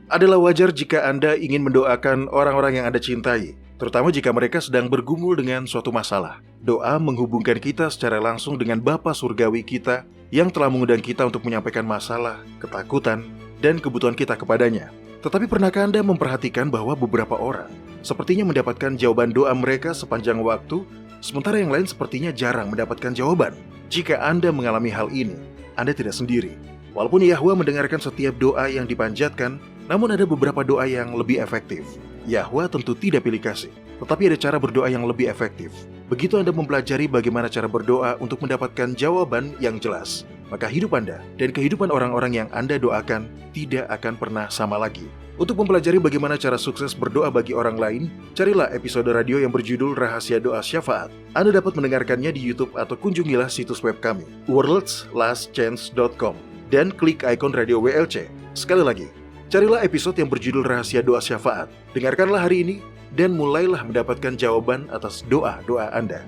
Adalah wajar jika Anda ingin mendoakan orang-orang yang Anda cintai, terutama jika mereka sedang bergumul dengan suatu masalah. Doa menghubungkan kita secara langsung dengan Bapa Surgawi kita yang telah mengundang kita untuk menyampaikan masalah, ketakutan, dan kebutuhan kita kepadanya. Tetapi pernahkah Anda memperhatikan bahwa beberapa orang sepertinya mendapatkan jawaban doa mereka sepanjang waktu, sementara yang lain sepertinya jarang mendapatkan jawaban? Jika Anda mengalami hal ini, Anda tidak sendiri. Walaupun Yahwa mendengarkan setiap doa yang dipanjatkan, namun ada beberapa doa yang lebih efektif. Yahwa tentu tidak pilih kasih, tetapi ada cara berdoa yang lebih efektif. Begitu Anda mempelajari bagaimana cara berdoa untuk mendapatkan jawaban yang jelas, maka hidup Anda dan kehidupan orang-orang yang Anda doakan tidak akan pernah sama lagi. Untuk mempelajari bagaimana cara sukses berdoa bagi orang lain, carilah episode radio yang berjudul Rahasia Doa Syafaat. Anda dapat mendengarkannya di YouTube atau kunjungilah situs web kami, worldslastchance.com, dan klik ikon radio WLC. Sekali lagi, carilah episode yang berjudul Rahasia Doa Syafaat. Dengarkanlah hari ini dan mulailah mendapatkan jawaban atas doa-doa Anda.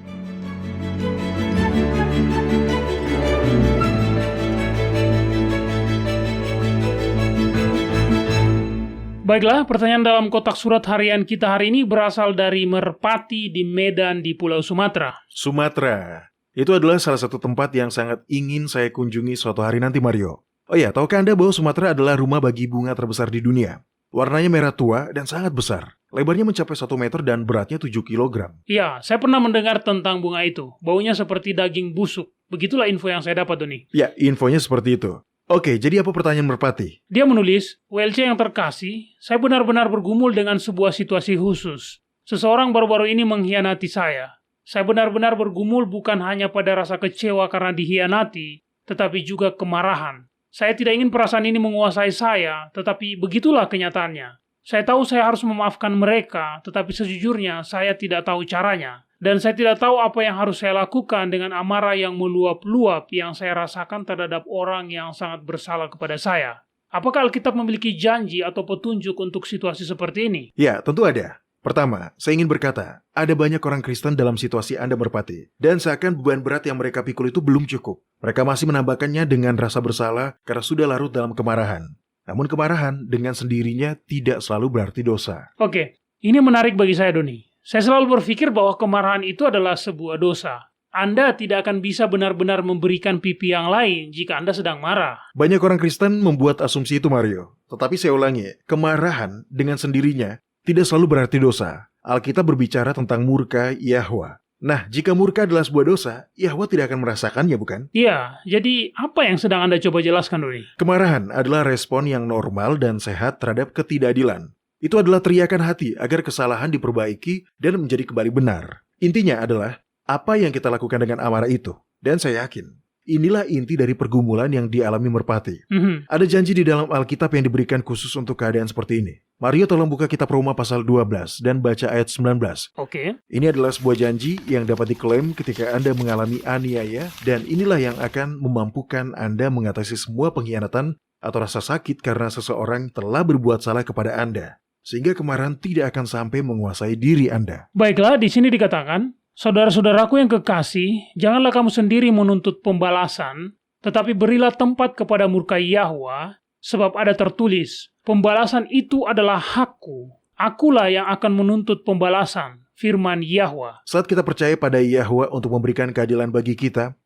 Baiklah, pertanyaan dalam kotak surat harian kita hari ini berasal dari Merpati di Medan di Pulau Sumatera. Sumatera. Itu adalah salah satu tempat yang sangat ingin saya kunjungi suatu hari nanti, Mario. Oh ya, tahukah Anda bahwa Sumatera adalah rumah bagi bunga terbesar di dunia? Warnanya merah tua dan sangat besar. Lebarnya mencapai 1 meter dan beratnya 7 kilogram. Ya, saya pernah mendengar tentang bunga itu. Baunya seperti daging busuk. Begitulah info yang saya dapat, Doni. Ya, infonya seperti itu. Oke, jadi apa pertanyaan Merpati? Dia menulis, WLC yang terkasih, saya benar-benar bergumul dengan sebuah situasi khusus. Seseorang baru-baru ini mengkhianati saya. Saya benar-benar bergumul bukan hanya pada rasa kecewa karena dikhianati, tetapi juga kemarahan. Saya tidak ingin perasaan ini menguasai saya, tetapi begitulah kenyataannya. Saya tahu saya harus memaafkan mereka, tetapi sejujurnya saya tidak tahu caranya. Dan saya tidak tahu apa yang harus saya lakukan dengan amarah yang meluap-luap yang saya rasakan terhadap orang yang sangat bersalah kepada saya. Apakah Alkitab memiliki janji atau petunjuk untuk situasi seperti ini? Ya, tentu ada. Pertama, saya ingin berkata, ada banyak orang Kristen dalam situasi Anda Merpati, dan seakan beban berat yang mereka pikul itu belum cukup. Mereka masih menambahkannya dengan rasa bersalah karena sudah larut dalam kemarahan. Namun kemarahan dengan sendirinya tidak selalu berarti dosa. Oke, ini menarik bagi saya, Doni. Saya selalu berpikir bahwa kemarahan itu adalah sebuah dosa. Anda tidak akan bisa benar-benar memberikan pipi yang lain jika Anda sedang marah. Banyak orang Kristen membuat asumsi itu, Mario. Tetapi saya ulangi, kemarahan dengan sendirinya tidak selalu berarti dosa. Alkitab berbicara tentang murka Yahwa. Nah, jika murka adalah sebuah dosa, Yahwa tidak akan merasakannya, bukan? Iya, jadi apa yang sedang Anda coba jelaskan, Doni? Kemarahan adalah respon yang normal dan sehat terhadap ketidakadilan. Itu adalah teriakan hati agar kesalahan diperbaiki dan menjadi kembali benar. Intinya adalah apa yang kita lakukan dengan amarah itu. Dan saya yakin, inilah inti dari pergumulan yang dialami merpati. Ada janji di dalam Alkitab yang diberikan khusus untuk keadaan seperti ini. Mario, tolong buka kitab Roma pasal 12 dan baca ayat 19. Oke. Ini adalah sebuah janji yang dapat diklaim ketika Anda mengalami aniaya, dan inilah yang akan memampukan Anda mengatasi semua pengkhianatan atau rasa sakit karena seseorang telah berbuat salah kepada Anda, sehingga kemarahan tidak akan sampai menguasai diri Anda. Baiklah, di sini dikatakan, saudara-saudaraku yang kekasih, janganlah kamu sendiri menuntut pembalasan, tetapi berilah tempat kepada murka Yahwa, sebab ada tertulis, pembalasan itu adalah hakku. Akulah yang akan menuntut pembalasan, firman Yahwa. Saat kita percaya pada Yahwa untuk memberikan keadilan bagi kita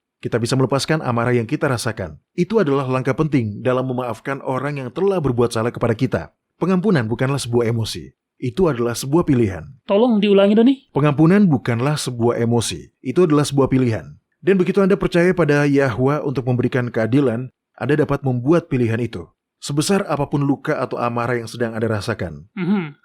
bisa melepaskan amarah yang kita rasakan. Itu adalah langkah penting dalam memaafkan orang yang telah berbuat salah kepada kita. Pengampunan bukanlah sebuah emosi. Itu adalah sebuah pilihan. Tolong diulangi, Doni. Pengampunan bukanlah sebuah emosi. Itu adalah sebuah pilihan. Dan begitu Anda percaya pada Yahwa untuk memberikan keadilan, Anda dapat membuat pilihan itu. Sebesar apapun luka atau amarah yang sedang Anda rasakan,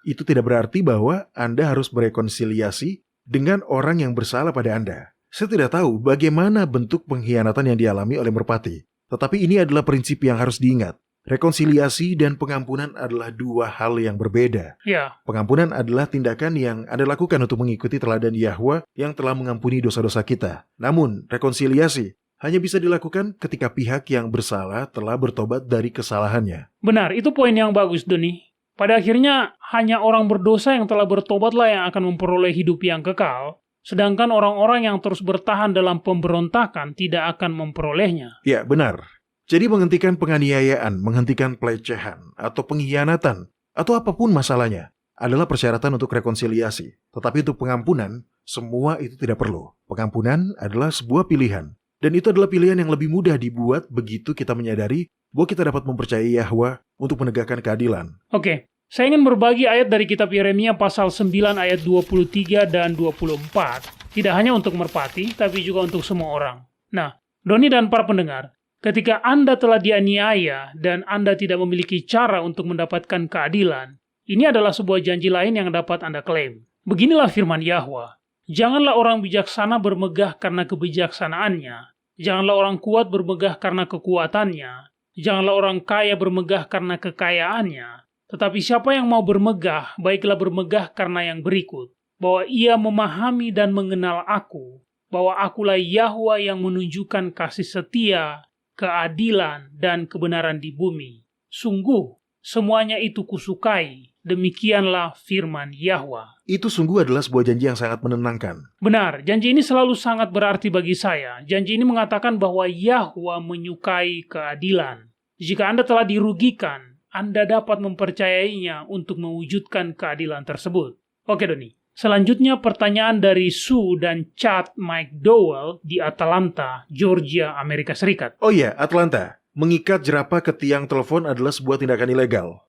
itu tidak berarti bahwa Anda harus berekonsiliasi dengan orang yang bersalah pada Anda. Saya tidak tahu bagaimana bentuk pengkhianatan yang dialami oleh merpati, tetapi ini adalah prinsip yang harus diingat. Rekonsiliasi dan pengampunan adalah dua hal yang berbeda. Ya. Pengampunan adalah tindakan yang Anda lakukan untuk mengikuti teladan Yahwa yang telah mengampuni dosa-dosa kita. Namun, rekonsiliasi hanya bisa dilakukan ketika pihak yang bersalah telah bertobat dari kesalahannya. Benar, itu poin yang bagus, Doni. Pada akhirnya, hanya orang berdosa yang telah bertobatlah yang akan memperoleh hidup yang kekal, sedangkan orang-orang yang terus bertahan dalam pemberontakan tidak akan memperolehnya. Ya, benar. Jadi menghentikan penganiayaan, menghentikan pelecehan, atau pengkhianatan, atau apapun masalahnya, adalah persyaratan untuk rekonsiliasi. Tetapi untuk pengampunan, semua itu tidak perlu. Pengampunan adalah sebuah pilihan. Dan itu adalah pilihan yang lebih mudah dibuat begitu kita menyadari bahwa kita dapat mempercayai Yahwa untuk menegakkan keadilan. Oke, saya ingin berbagi ayat dari kitab Yeremia pasal 9 ayat 23 dan 24. Tidak hanya untuk merpati, tapi juga untuk semua orang. Nah, Doni dan para pendengar, ketika Anda telah dianiaya dan Anda tidak memiliki cara untuk mendapatkan keadilan, ini adalah sebuah janji lain yang dapat Anda klaim. Beginilah firman Yahwa. Janganlah orang bijaksana bermegah karena kebijaksanaannya. Janganlah orang kuat bermegah karena kekuatannya. Janganlah orang kaya bermegah karena kekayaannya. Tetapi siapa yang mau bermegah, baiklah bermegah karena yang berikut. Bahwa ia memahami dan mengenal aku. Bahwa akulah Yahwa yang menunjukkan kasih setia, keadilan, dan kebenaran di bumi. Sungguh, semuanya itu kusukai. Demikianlah firman Yahwa. Itu sungguh adalah sebuah janji yang sangat menenangkan. Benar, janji ini selalu sangat berarti bagi saya. Janji ini mengatakan bahwa Yahwa menyukai keadilan. Jika Anda telah dirugikan, Anda dapat mempercayainya untuk mewujudkan keadilan tersebut. Oke, Doni. Selanjutnya pertanyaan dari Sue dan Chad McDowell di Atlanta, Georgia, Amerika Serikat. Oh iya, Atlanta. Mengikat jerapah ke tiang telepon adalah sebuah tindakan ilegal.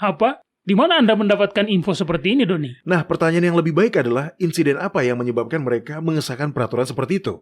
Apa? Di mana Anda mendapatkan info seperti ini, Doni? Nah, pertanyaan yang lebih baik adalah insiden apa yang menyebabkan mereka mengesahkan peraturan seperti itu?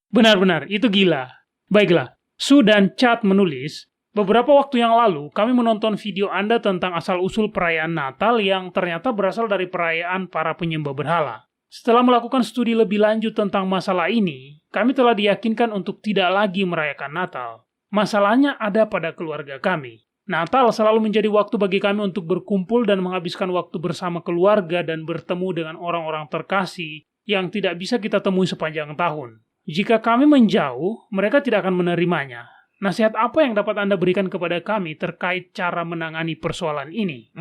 Benar-benar, itu gila. Baiklah, Sue dan Chad menulis, beberapa waktu yang lalu kami menonton video Anda tentang asal-usul perayaan Natal yang ternyata berasal dari perayaan para penyembah berhala. Setelah melakukan studi lebih lanjut tentang masalah ini, kami telah diyakinkan untuk tidak lagi merayakan Natal. Masalahnya ada pada keluarga kami. Natal selalu menjadi waktu bagi kami untuk berkumpul dan menghabiskan waktu bersama keluarga dan bertemu dengan orang-orang terkasih yang tidak bisa kita temui sepanjang tahun. Jika kami menjauh, mereka tidak akan menerimanya. Nasihat apa yang dapat Anda berikan kepada kami terkait cara menangani persoalan ini?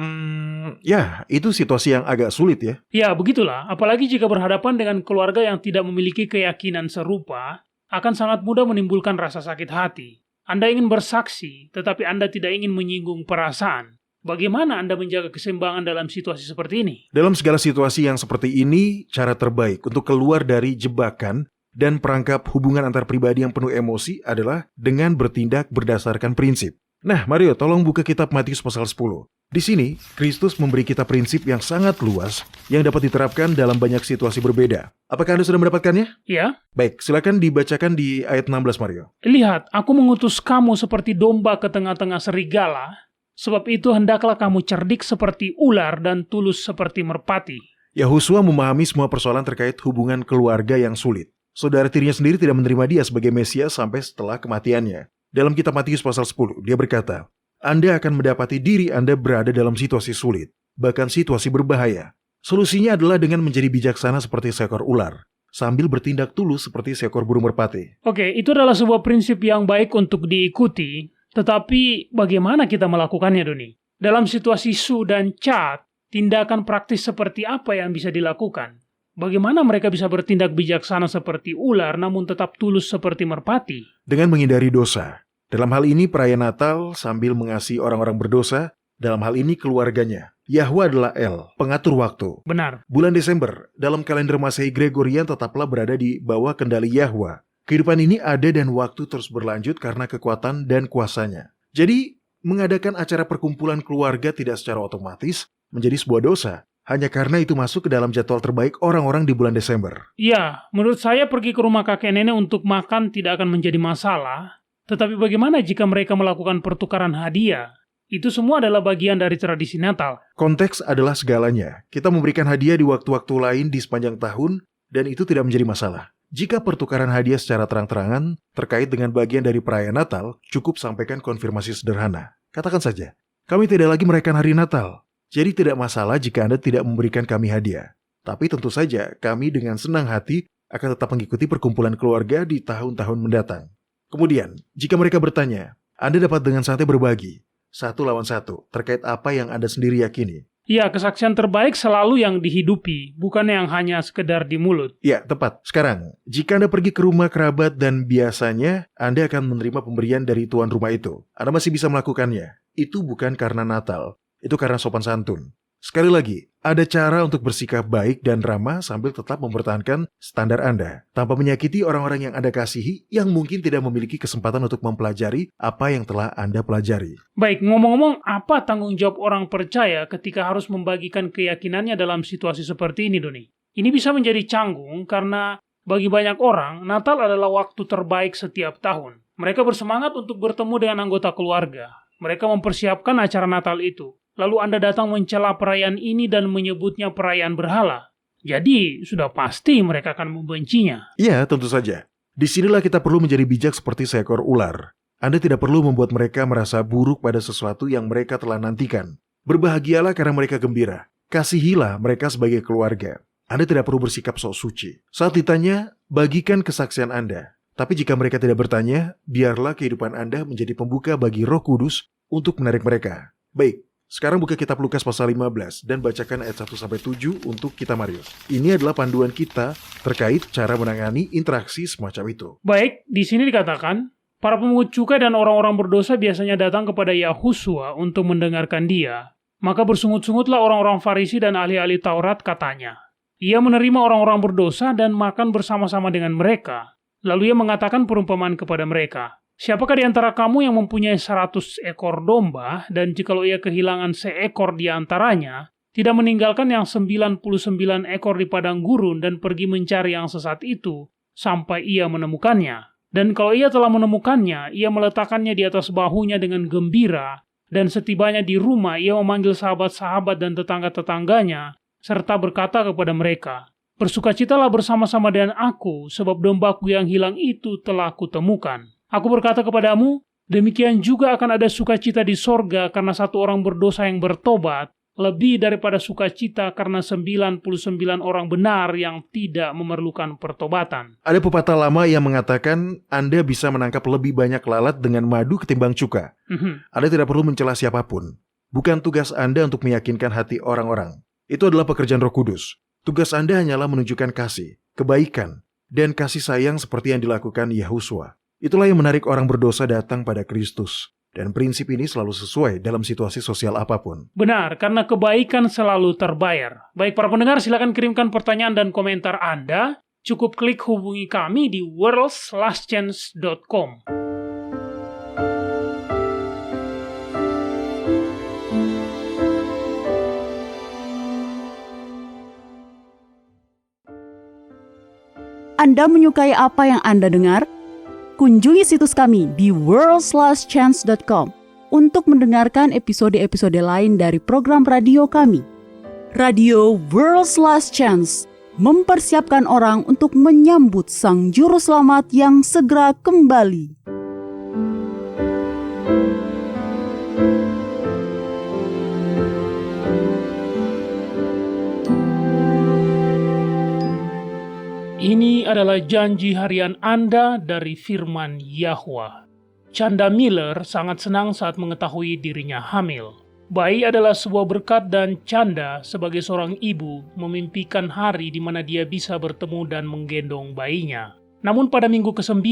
Ya, itu situasi yang agak sulit ya. Ya, begitulah. Apalagi jika berhadapan dengan keluarga yang tidak memiliki keyakinan serupa, akan sangat mudah menimbulkan rasa sakit hati. Anda ingin bersaksi, tetapi Anda tidak ingin menyinggung perasaan. Bagaimana Anda menjaga keseimbangan dalam situasi seperti ini? Dalam segala situasi yang seperti ini, cara terbaik untuk keluar dari jebakan Dan perangkap hubungan antar pribadi yang penuh emosi adalah dengan bertindak berdasarkan prinsip. Nah, Mario, tolong buka kitab Matius pasal 10. Di sini, Kristus memberi kita prinsip yang sangat luas yang dapat diterapkan dalam banyak situasi berbeda. Apakah Anda sudah mendapatkannya? Ya, Baik, silakan dibacakan di ayat 16, Mario. lihat, aku mengutus kamu seperti domba ke tengah-tengah serigala, sebab itu hendaklah kamu cerdik seperti ular dan tulus seperti merpati. Yahusua memahami semua persoalan terkait hubungan keluarga yang sulit. Saudara tirinya sendiri tidak menerima dia sebagai Mesias sampai setelah kematiannya. Dalam kitab Matius pasal 10, dia berkata, Anda akan mendapati diri Anda berada dalam situasi sulit, bahkan situasi berbahaya. Solusinya adalah dengan menjadi bijaksana seperti seekor ular, sambil bertindak tulus seperti seekor burung merpati. Oke, itu adalah sebuah prinsip yang baik untuk diikuti, tetapi bagaimana kita melakukannya, Doni? Dalam situasi Su dan Chad, tindakan praktis seperti apa yang bisa dilakukan? Bagaimana mereka bisa bertindak bijaksana seperti ular namun tetap tulus seperti merpati? Dengan menghindari dosa. Dalam hal ini perayaan Natal sambil mengasihi orang-orang berdosa, dalam hal ini keluarganya. Yahwa adalah El, pengatur waktu. Benar. Bulan Desember, dalam kalender Masehi Gregorian tetaplah berada di bawah kendali Yahwa. Kehidupan ini ada dan waktu terus berlanjut karena kekuatan dan kuasanya. Jadi, mengadakan acara perkumpulan keluarga tidak secara otomatis menjadi sebuah dosa, hanya karena itu masuk ke dalam jadwal terbaik orang-orang di bulan Desember. Ya, menurut saya pergi ke rumah kakek nenek untuk makan tidak akan menjadi masalah. Tetapi bagaimana jika mereka melakukan pertukaran hadiah? Itu semua adalah bagian dari tradisi Natal. Konteks adalah segalanya. Kita memberikan hadiah di waktu-waktu lain di sepanjang tahun, dan itu tidak menjadi masalah. Jika pertukaran hadiah secara terang-terangan terkait dengan bagian dari perayaan Natal, cukup sampaikan konfirmasi sederhana. Katakan saja, kami tidak lagi merayakan hari Natal. Jadi tidak masalah jika Anda tidak memberikan kami hadiah. Tapi tentu saja kami dengan senang hati akan tetap mengikuti perkumpulan keluarga di tahun-tahun mendatang. Kemudian, jika mereka bertanya, Anda dapat dengan santai berbagi, 1 lawan 1, terkait apa yang Anda sendiri yakini. Ya, kesaksian terbaik selalu yang dihidupi, bukan yang hanya sekedar di mulut. Ya, tepat. Sekarang, jika Anda pergi ke rumah kerabat dan biasanya Anda akan menerima pemberian dari tuan rumah itu, Anda masih bisa melakukannya. Itu bukan karena Natal, itu karena sopan santun. Sekali lagi, ada cara untuk bersikap baik dan ramah sambil tetap mempertahankan standar Anda, tanpa menyakiti orang-orang yang Anda kasihi yang mungkin tidak memiliki kesempatan untuk mempelajari apa yang telah Anda pelajari. Baik, ngomong-ngomong, apa tanggung jawab orang percaya ketika harus membagikan keyakinannya dalam situasi seperti ini, Doni? Ini bisa menjadi canggung karena bagi banyak orang, Natal adalah waktu terbaik setiap tahun. Mereka bersemangat untuk bertemu dengan anggota keluarga. Mereka mempersiapkan acara Natal itu. Lalu Anda datang mencela perayaan ini dan menyebutnya perayaan berhala. Jadi, sudah pasti mereka akan membencinya. Iya, tentu saja. Disinilah kita perlu menjadi bijak seperti seekor ular. Anda tidak perlu membuat mereka merasa buruk pada sesuatu yang mereka telah nantikan. Berbahagialah karena mereka gembira. Kasihilah mereka sebagai keluarga. Anda tidak perlu bersikap sok suci. Saat ditanya, bagikan kesaksian Anda. Tapi jika mereka tidak bertanya, biarlah kehidupan Anda menjadi pembuka bagi Roh Kudus untuk menarik mereka. Baik. Sekarang buka kitab Lukas pasal 15 dan bacakan ayat 1-7 untuk kita Mario. Ini adalah panduan kita terkait cara menangani interaksi semacam itu. Baik, di sini dikatakan, para pemungut cukai dan orang-orang berdosa biasanya datang kepada Yahusua untuk mendengarkan dia. Maka bersungut-sungutlah orang-orang Farisi dan ahli-ahli Taurat katanya. Ia menerima orang-orang berdosa dan makan bersama-sama dengan mereka. Lalu ia mengatakan perumpamaan kepada mereka. Siapakah di antara kamu yang mempunyai 100 ekor domba, dan jikalau ia kehilangan seekor di antaranya, tidak meninggalkan yang 99 ekor di padang gurun dan pergi mencari yang sesat itu, sampai ia menemukannya. Dan kalau ia telah menemukannya, ia meletakkannya di atas bahunya dengan gembira, dan setibanya di rumah, ia memanggil sahabat-sahabat dan tetangga-tetangganya, serta berkata kepada mereka, "Bersukacitalah bersama-sama dengan aku, sebab dombaku yang hilang itu telah kutemukan." Aku berkata kepadamu, demikian juga akan ada sukacita di sorga karena satu orang berdosa yang bertobat, lebih daripada sukacita karena 99 orang benar yang tidak memerlukan pertobatan. Ada pepatah lama yang mengatakan Anda bisa menangkap lebih banyak lalat dengan madu ketimbang cuka. Anda tidak perlu mencela siapapun. Bukan tugas Anda untuk meyakinkan hati orang-orang. Itu adalah pekerjaan Roh Kudus. Tugas Anda hanyalah menunjukkan kasih, kebaikan, dan kasih sayang seperti yang dilakukan Yahusua. Itulah yang menarik orang berdosa datang pada Kristus. Dan prinsip ini selalu sesuai dalam situasi sosial apapun. Benar, karena kebaikan selalu terbayar. Baik para pendengar, silakan kirimkan pertanyaan dan komentar Anda Cukup klik hubungi kami di worldslastchance.com. Anda menyukai apa yang Anda dengar? Kunjungi situs kami di worldslastchance.com untuk mendengarkan episode-episode lain dari program radio kami. Radio World's Last Chance mempersiapkan orang untuk menyambut Sang Juru Selamat yang segera kembali. Ini adalah janji harian Anda dari firman Yahwa. Chanda Miller sangat senang saat mengetahui dirinya hamil. Bayi adalah sebuah berkat dan Chanda sebagai seorang ibu memimpikan hari di mana dia bisa bertemu dan menggendong bayinya. Namun pada minggu ke-9,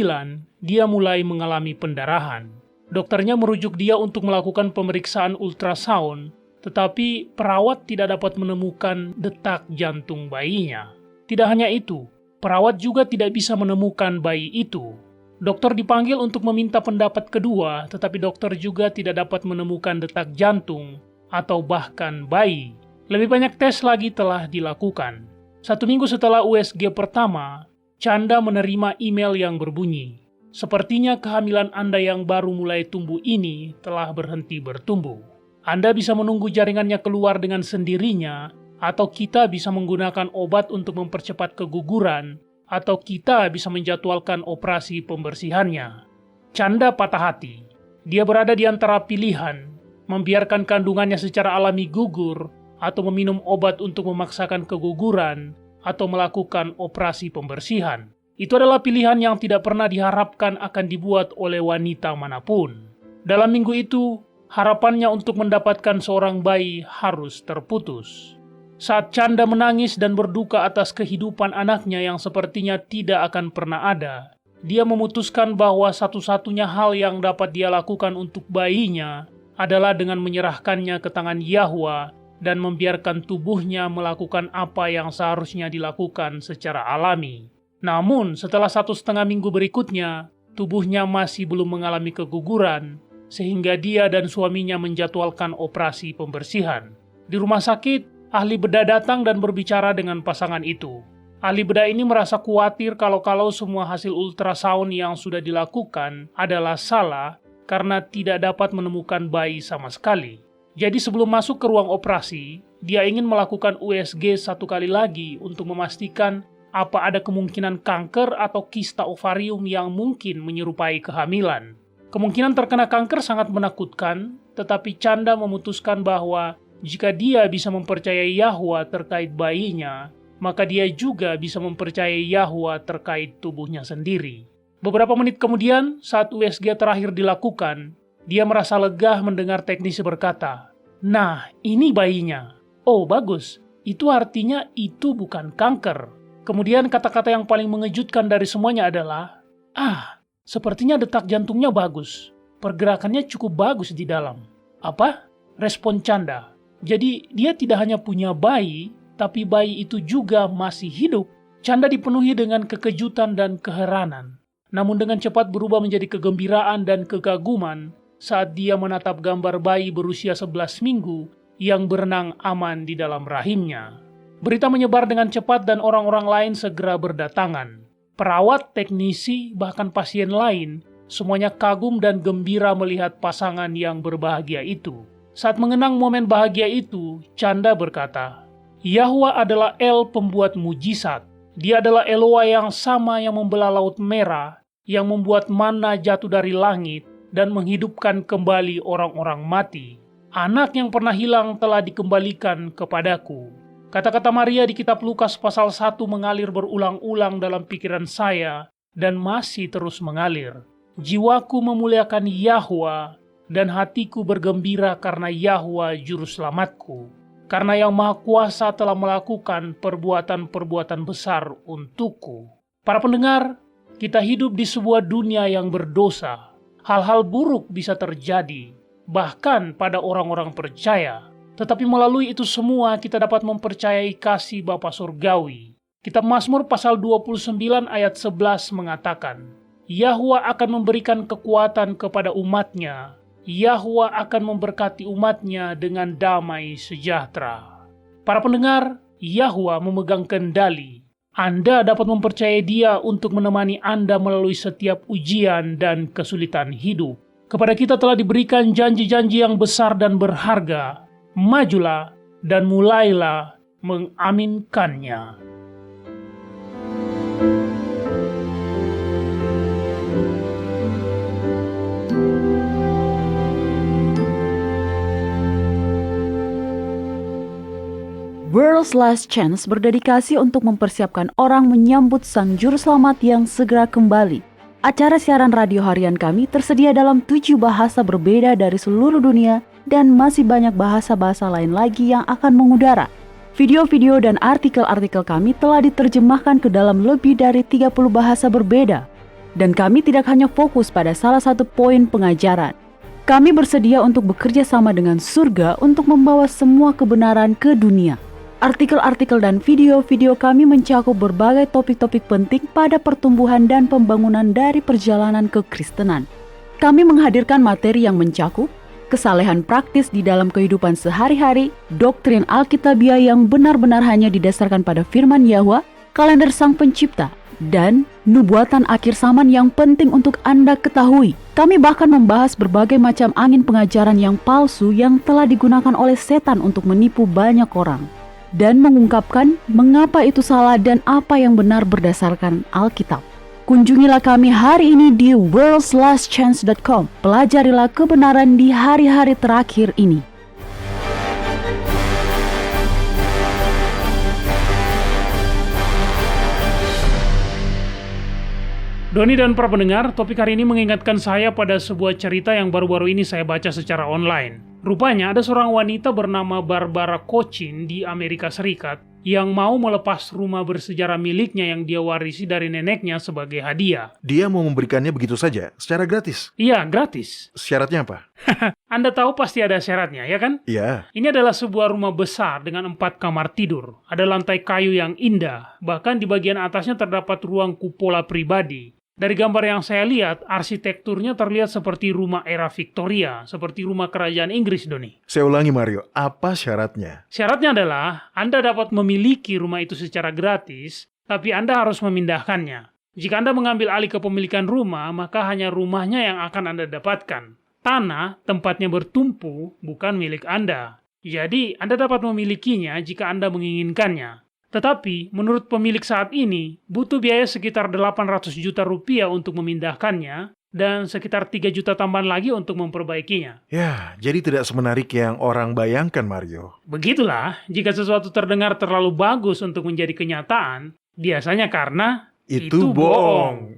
dia mulai mengalami pendarahan. Dokternya merujuk dia untuk melakukan pemeriksaan ultrasound, tetapi perawat tidak dapat menemukan detak jantung bayinya. Tidak hanya itu, perawat juga tidak bisa menemukan bayi itu. Dokter dipanggil untuk meminta pendapat kedua, tetapi dokter juga tidak dapat menemukan detak jantung atau bahkan bayi. Lebih banyak tes lagi telah dilakukan. 1 minggu setelah USG pertama, Chanda menerima email yang berbunyi, "Sepertinya kehamilan Anda yang baru mulai tumbuh ini telah berhenti bertumbuh. Anda bisa menunggu jaringannya keluar dengan sendirinya, atau kita bisa menggunakan obat untuk mempercepat keguguran, atau kita bisa menjadwalkan operasi pembersihannya." Chanda patah hati. Dia berada di antara pilihan, membiarkan kandungannya secara alami gugur, atau meminum obat untuk memaksakan keguguran, atau melakukan operasi pembersihan. Itu adalah pilihan yang tidak pernah diharapkan akan dibuat oleh wanita manapun. Dalam minggu itu, harapannya untuk mendapatkan seorang bayi harus terputus. Saat Chanda menangis dan berduka atas kehidupan anaknya yang sepertinya tidak akan pernah ada, dia memutuskan bahwa satu-satunya hal yang dapat dia lakukan untuk bayinya adalah dengan menyerahkannya ke tangan Yahwa dan membiarkan tubuhnya melakukan apa yang seharusnya dilakukan secara alami. Namun, setelah 1,5 minggu berikutnya, tubuhnya masih belum mengalami keguguran, sehingga dia dan suaminya menjadwalkan operasi pembersihan. Di rumah sakit, ahli bedah datang dan berbicara dengan pasangan itu. Ahli bedah ini merasa khawatir kalau semua hasil ultrasound yang sudah dilakukan adalah salah karena tidak dapat menemukan bayi sama sekali. Jadi sebelum masuk ke ruang operasi, dia ingin melakukan USG 1 kali lagi untuk memastikan apa ada kemungkinan kanker atau kista ovarium yang mungkin menyerupai kehamilan. Kemungkinan terkena kanker sangat menakutkan, tetapi Chanda memutuskan bahwa jika dia bisa mempercayai Yahwa terkait bayinya, maka dia juga bisa mempercayai Yahwa terkait tubuhnya sendiri. Beberapa menit kemudian, saat USG terakhir dilakukan, dia merasa lega mendengar teknisi berkata, "Nah, ini bayinya. Oh, bagus. Itu artinya itu bukan kanker." Kemudian kata-kata yang paling mengejutkan dari semuanya adalah, sepertinya detak jantungnya bagus. Pergerakannya cukup bagus di dalam." Apa? Respon Chanda. Jadi dia tidak hanya punya bayi, tapi bayi itu juga masih hidup. Chanda dipenuhi dengan kekejutan dan keheranan. Namun dengan cepat berubah menjadi kegembiraan dan kekaguman saat dia menatap gambar bayi berusia 11 minggu yang berenang aman di dalam rahimnya. Berita menyebar dengan cepat dan orang-orang lain segera berdatangan. Perawat, teknisi, bahkan pasien lain, semuanya kagum dan gembira melihat pasangan yang berbahagia itu. Saat mengenang momen bahagia itu, Chanda berkata, "Yahwa adalah El pembuat mujizat. Dia adalah Eloa yang sama yang membelah Laut Merah, yang membuat mana jatuh dari langit dan menghidupkan kembali orang-orang mati. Anak yang pernah hilang telah dikembalikan kepadaku." Kata-kata Maria di kitab Lukas pasal 1 mengalir berulang-ulang dalam pikiran saya dan masih terus mengalir. Jiwaku memuliakan Yahwa dan hatiku bergembira karena Yahwa Juru Selamatku. Karena Yang Maha Kuasa telah melakukan perbuatan-perbuatan besar untukku. Para pendengar, kita hidup di sebuah dunia yang berdosa. Hal-hal buruk bisa terjadi, bahkan pada orang-orang percaya. Tetapi melalui itu semua kita dapat mempercayai kasih Bapa Surgawi. Kitab Mazmur pasal 29 ayat 11 mengatakan, Yahwa akan memberikan kekuatan kepada umatnya. Yahwa akan memberkati umatnya dengan damai sejahtera. Para pendengar, Yahwa memegang kendali. Anda dapat mempercayai Dia untuk menemani Anda melalui setiap ujian dan kesulitan hidup. Kepada kita telah diberikan janji-janji yang besar dan berharga. Majulah dan mulailah mengaminkannya. World's Last Chance berdedikasi untuk mempersiapkan orang menyambut Sang Juru Selamat yang segera kembali. Acara siaran radio harian kami tersedia dalam 7 bahasa berbeda dari seluruh dunia dan masih banyak bahasa-bahasa lain lagi yang akan mengudara. Video-video dan artikel-artikel kami telah diterjemahkan ke dalam lebih dari 30 bahasa berbeda. Dan kami tidak hanya fokus pada salah satu poin pengajaran. Kami bersedia untuk bekerja sama dengan surga untuk membawa semua kebenaran ke dunia. Artikel-artikel dan video-video kami mencakup berbagai topik-topik penting pada pertumbuhan dan pembangunan dari perjalanan kekristenan. Kami menghadirkan materi yang mencakup kesalehan praktis di dalam kehidupan sehari-hari, doktrin Alkitabiah yang benar-benar hanya didasarkan pada firman Yahwa, kalender Sang Pencipta, dan nubuatan akhir zaman yang penting untuk Anda ketahui. Kami bahkan membahas berbagai macam angin pengajaran yang palsu yang telah digunakan oleh setan untuk menipu banyak orang. Dan mengungkapkan mengapa itu salah dan apa yang benar berdasarkan Alkitab. Kunjungilah kami hari ini di worldslastchance.com. Pelajarilah kebenaran di hari-hari terakhir ini. Doni dan para pendengar, topik hari ini mengingatkan saya pada sebuah cerita yang baru-baru ini saya baca secara online. Rupanya ada seorang wanita bernama Barbara Cochin di Amerika Serikat yang mau melepas rumah bersejarah miliknya yang dia warisi dari neneknya sebagai hadiah. Dia mau memberikannya begitu saja, secara gratis. Iya, gratis. Syaratnya apa? Anda tahu pasti ada syaratnya, ya kan? Iya. Ini adalah sebuah rumah besar dengan 4 kamar tidur. Ada lantai kayu yang indah. Bahkan di bagian atasnya terdapat ruang kupola pribadi. Dari gambar yang saya lihat, arsitekturnya terlihat seperti rumah era Victoria, seperti rumah kerajaan Inggris, Doni. Saya ulangi, Mario. Apa syaratnya? Syaratnya adalah Anda dapat memiliki rumah itu secara gratis, tapi Anda harus memindahkannya. Jika Anda mengambil alih kepemilikan rumah, maka hanya rumahnya yang akan Anda dapatkan. Tanah, tempatnya bertumpu, bukan milik Anda. Jadi, Anda dapat memilikinya jika Anda menginginkannya. Tetapi, menurut pemilik saat ini, butuh biaya sekitar 800 juta rupiah untuk memindahkannya, dan sekitar 3 juta tambahan lagi untuk memperbaikinya. Ya, jadi tidak semenarik yang orang bayangkan, Mario. Begitulah, jika sesuatu terdengar terlalu bagus untuk menjadi kenyataan, biasanya karena Itu bohong.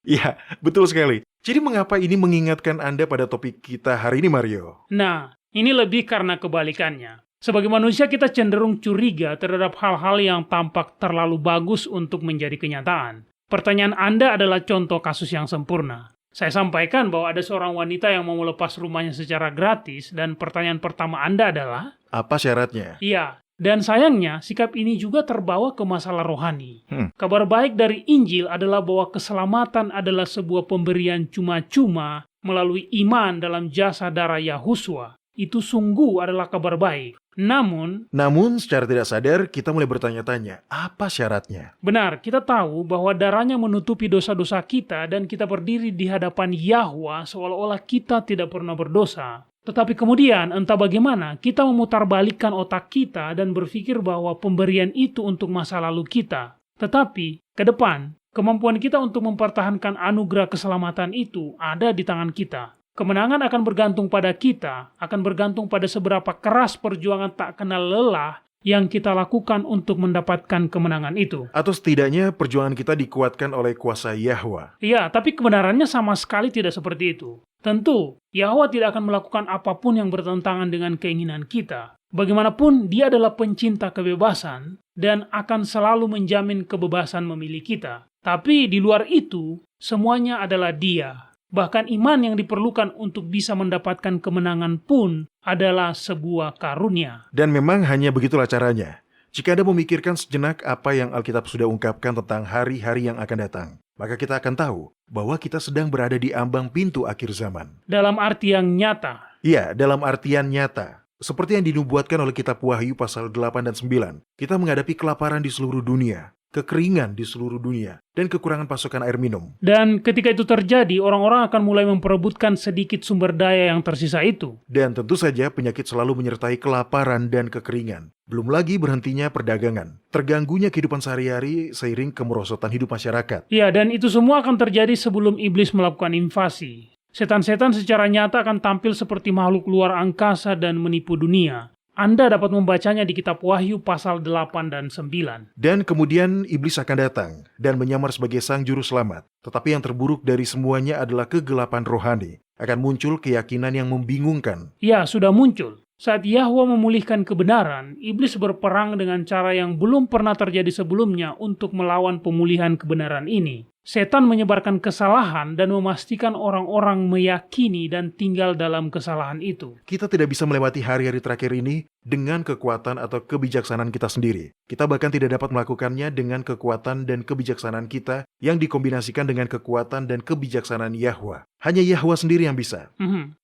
Ya, betul sekali. Jadi mengapa ini mengingatkan Anda pada topik kita hari ini, Mario? Nah, ini lebih karena kebalikannya. Sebagai manusia kita cenderung curiga terhadap hal-hal yang tampak terlalu bagus untuk menjadi kenyataan. Pertanyaan Anda adalah contoh kasus yang sempurna. Saya sampaikan bahwa ada seorang wanita yang mau melepas rumahnya secara gratis dan pertanyaan pertama Anda adalah, Apa syaratnya? iya, dan sayangnya sikap ini juga terbawa ke masalah rohani. Kabar baik dari Injil adalah bahwa keselamatan adalah sebuah pemberian cuma-cuma melalui iman dalam jasa darah Yahuswa. Itu sungguh adalah kabar baik. Namun, secara tidak sadar kita mulai bertanya-tanya, apa syaratnya? benar, kita tahu bahwa darahnya menutupi dosa-dosa kita dan kita berdiri di hadapan Yahwa seolah-olah kita tidak pernah berdosa. Tetapi kemudian, entah bagaimana, kita memutarbalikkan otak kita dan berpikir bahwa pemberian itu untuk masa lalu kita. Tetapi, ke depan, kemampuan kita untuk mempertahankan anugerah keselamatan itu ada di tangan kita. Kemenangan akan bergantung pada kita, akan bergantung pada seberapa keras perjuangan tak kenal lelah yang kita lakukan untuk mendapatkan kemenangan itu. Atau setidaknya perjuangan kita dikuatkan oleh kuasa Yahwa. Iya, tapi kebenarannya sama sekali tidak seperti itu. Tentu, Yahwa tidak akan melakukan apapun yang bertentangan dengan keinginan kita. Bagaimanapun, Dia adalah pencinta kebebasan dan akan selalu menjamin kebebasan memilih kita. Tapi di luar itu, semuanya adalah Dia. Bahkan iman yang diperlukan untuk bisa mendapatkan kemenangan pun adalah sebuah karunia. Dan memang hanya begitulah caranya. Jika Anda memikirkan sejenak apa yang Alkitab sudah ungkapkan tentang hari-hari yang akan datang, maka kita akan tahu bahwa kita sedang berada di ambang pintu akhir zaman. Dalam arti yang nyata. Ya, dalam artian nyata. Seperti yang dinubuatkan oleh kitab Wahyu pasal 8 dan 9, kita menghadapi kelaparan di seluruh dunia, kekeringan di seluruh dunia, dan kekurangan pasokan air minum. Dan ketika itu terjadi, orang-orang akan mulai memperebutkan sedikit sumber daya yang tersisa itu. Dan tentu saja penyakit selalu menyertai kelaparan dan kekeringan. Belum lagi berhentinya perdagangan, terganggunya kehidupan sehari-hari seiring kemerosotan hidup masyarakat. Ya, dan itu semua akan terjadi sebelum iblis melakukan invasi. Setan-setan secara nyata akan tampil seperti makhluk luar angkasa dan menipu dunia. Anda dapat membacanya di kitab Wahyu pasal 8 dan 9. Dan kemudian iblis akan datang dan menyamar sebagai sang juru selamat. Tetapi yang terburuk dari semuanya adalah kegelapan rohani. Akan muncul keyakinan yang membingungkan. Ya, sudah muncul. Saat Yahwa memulihkan kebenaran, iblis berperang dengan cara yang belum pernah terjadi sebelumnya untuk melawan pemulihan kebenaran ini. Setan menyebarkan kesalahan dan memastikan orang-orang meyakini dan tinggal dalam kesalahan itu. Kita tidak bisa melewati hari-hari terakhir ini dengan kekuatan atau kebijaksanaan kita sendiri. Kita bahkan tidak dapat melakukannya dengan kekuatan dan kebijaksanaan kita yang dikombinasikan dengan kekuatan dan kebijaksanaan Yahwa. Hanya Yahwa sendiri yang bisa.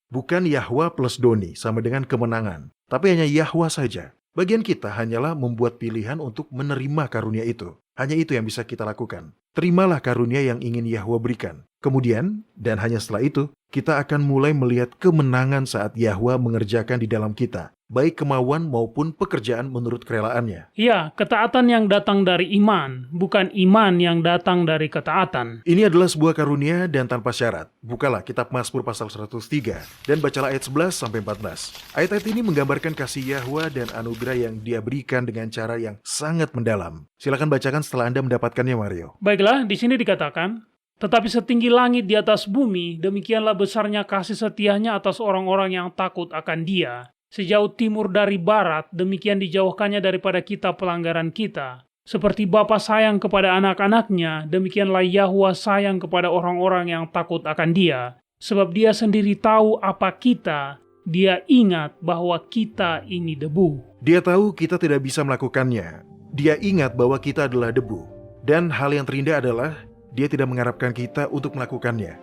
Bukan Yahwa plus Doni sama dengan kemenangan, tapi hanya Yahwa saja. Bagian kita hanyalah membuat pilihan untuk menerima karunia itu. Hanya itu yang bisa kita lakukan. Terimalah karunia yang ingin Yahwa berikan. Kemudian, dan hanya setelah itu, kita akan mulai melihat kemenangan saat Yahwa mengerjakan di dalam kita, baik kemauan maupun pekerjaan menurut kerelaannya. Ya, ketaatan yang datang dari iman, bukan iman yang datang dari ketaatan. Ini adalah sebuah karunia dan tanpa syarat. Bukalah kitab Mazmur pasal 103 dan bacalah ayat 11-14. Ayat-ayat ini menggambarkan kasih Yahwa dan anugerah yang Dia berikan dengan cara yang sangat mendalam. Silakan bacakan setelah Anda mendapatkannya, Mario. Baiklah, di sini dikatakan, tetapi setinggi langit di atas bumi, demikianlah besarnya kasih setianya atas orang-orang yang takut akan Dia. Sejauh timur dari barat, demikian dijauhkannya daripada kita pelanggaran kita. Seperti Bapa sayang kepada anak-anaknya, demikianlah Yahwa sayang kepada orang-orang yang takut akan Dia. Sebab Dia sendiri tahu apa kita, Dia ingat bahwa kita ini debu. Dia tahu kita tidak bisa melakukannya. Dia ingat bahwa kita adalah debu. Dan hal yang terindah adalah, Dia tidak mengharapkan kita untuk melakukannya.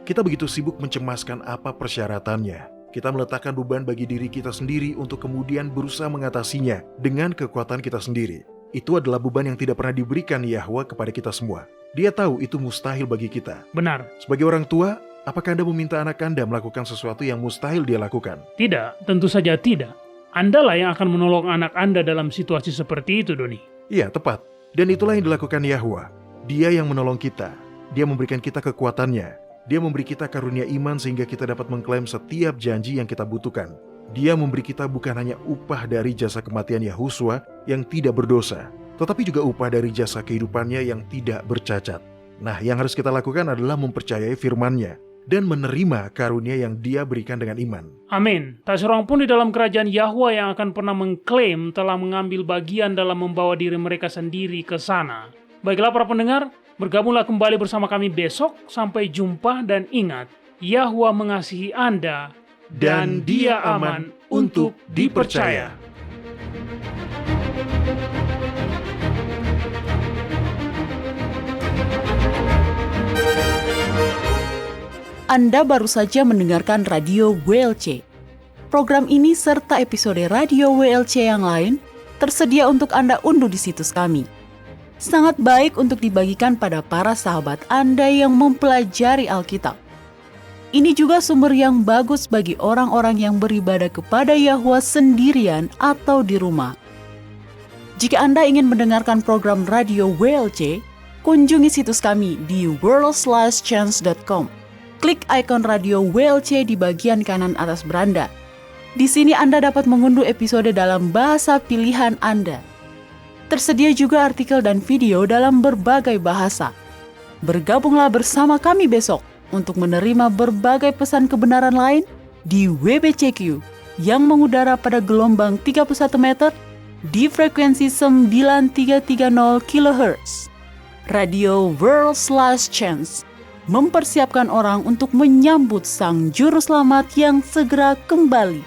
Kita begitu sibuk mencemaskan apa persyaratannya. Kita meletakkan beban bagi diri kita sendiri untuk kemudian berusaha mengatasinya dengan kekuatan kita sendiri. Itu adalah beban yang tidak pernah diberikan Yahwa kepada kita semua. Dia tahu itu mustahil bagi kita. Benar. Sebagai orang tua, apakah Anda meminta anak Anda melakukan sesuatu yang mustahil dia lakukan? Tidak, tentu saja tidak. Andalah yang akan menolong anak Anda dalam situasi seperti itu, Doni. Iya, tepat. Dan itulah yang dilakukan Yahwa. Dia yang menolong kita. Dia memberikan kita kekuatannya. Dia memberi kita karunia iman sehingga kita dapat mengklaim setiap janji yang kita butuhkan. Dia memberi kita bukan hanya upah dari jasa kematian Yahuswa yang tidak berdosa, tetapi juga upah dari jasa kehidupannya yang tidak bercacat. Nah, yang harus kita lakukan adalah mempercayai firman-Nya dan menerima karunia yang Dia berikan dengan iman. Amin. Tak seorang pun di dalam kerajaan Yahwa yang akan pernah mengklaim telah mengambil bagian dalam membawa diri mereka sendiri ke sana. Baiklah para pendengar, bergabunglah kembali bersama kami besok. Sampai jumpa dan ingat, Yahwa mengasihi Anda dan Dia aman untuk dipercaya. Anda baru saja mendengarkan Radio WLC. Program ini serta episode Radio WLC yang lain tersedia untuk Anda unduh di situs kami. Sangat baik untuk dibagikan pada para sahabat Anda yang mempelajari Alkitab. Ini juga sumber yang bagus bagi orang-orang yang beribadah kepada Yahwa sendirian atau di rumah. Jika Anda ingin mendengarkan program Radio WLC, kunjungi situs kami di worldslastchance.com. Klik ikon Radio WLC di bagian kanan atas beranda. Di sini Anda dapat mengunduh episode dalam bahasa pilihan Anda. Tersedia juga artikel dan video dalam berbagai bahasa. Bergabunglah bersama kami besok untuk menerima berbagai pesan kebenaran lain di WBCQ yang mengudara pada gelombang 31 meter di frekuensi 9330 kHz. Radio World's Last Chance mempersiapkan orang untuk menyambut Sang Juru Selamat yang segera kembali.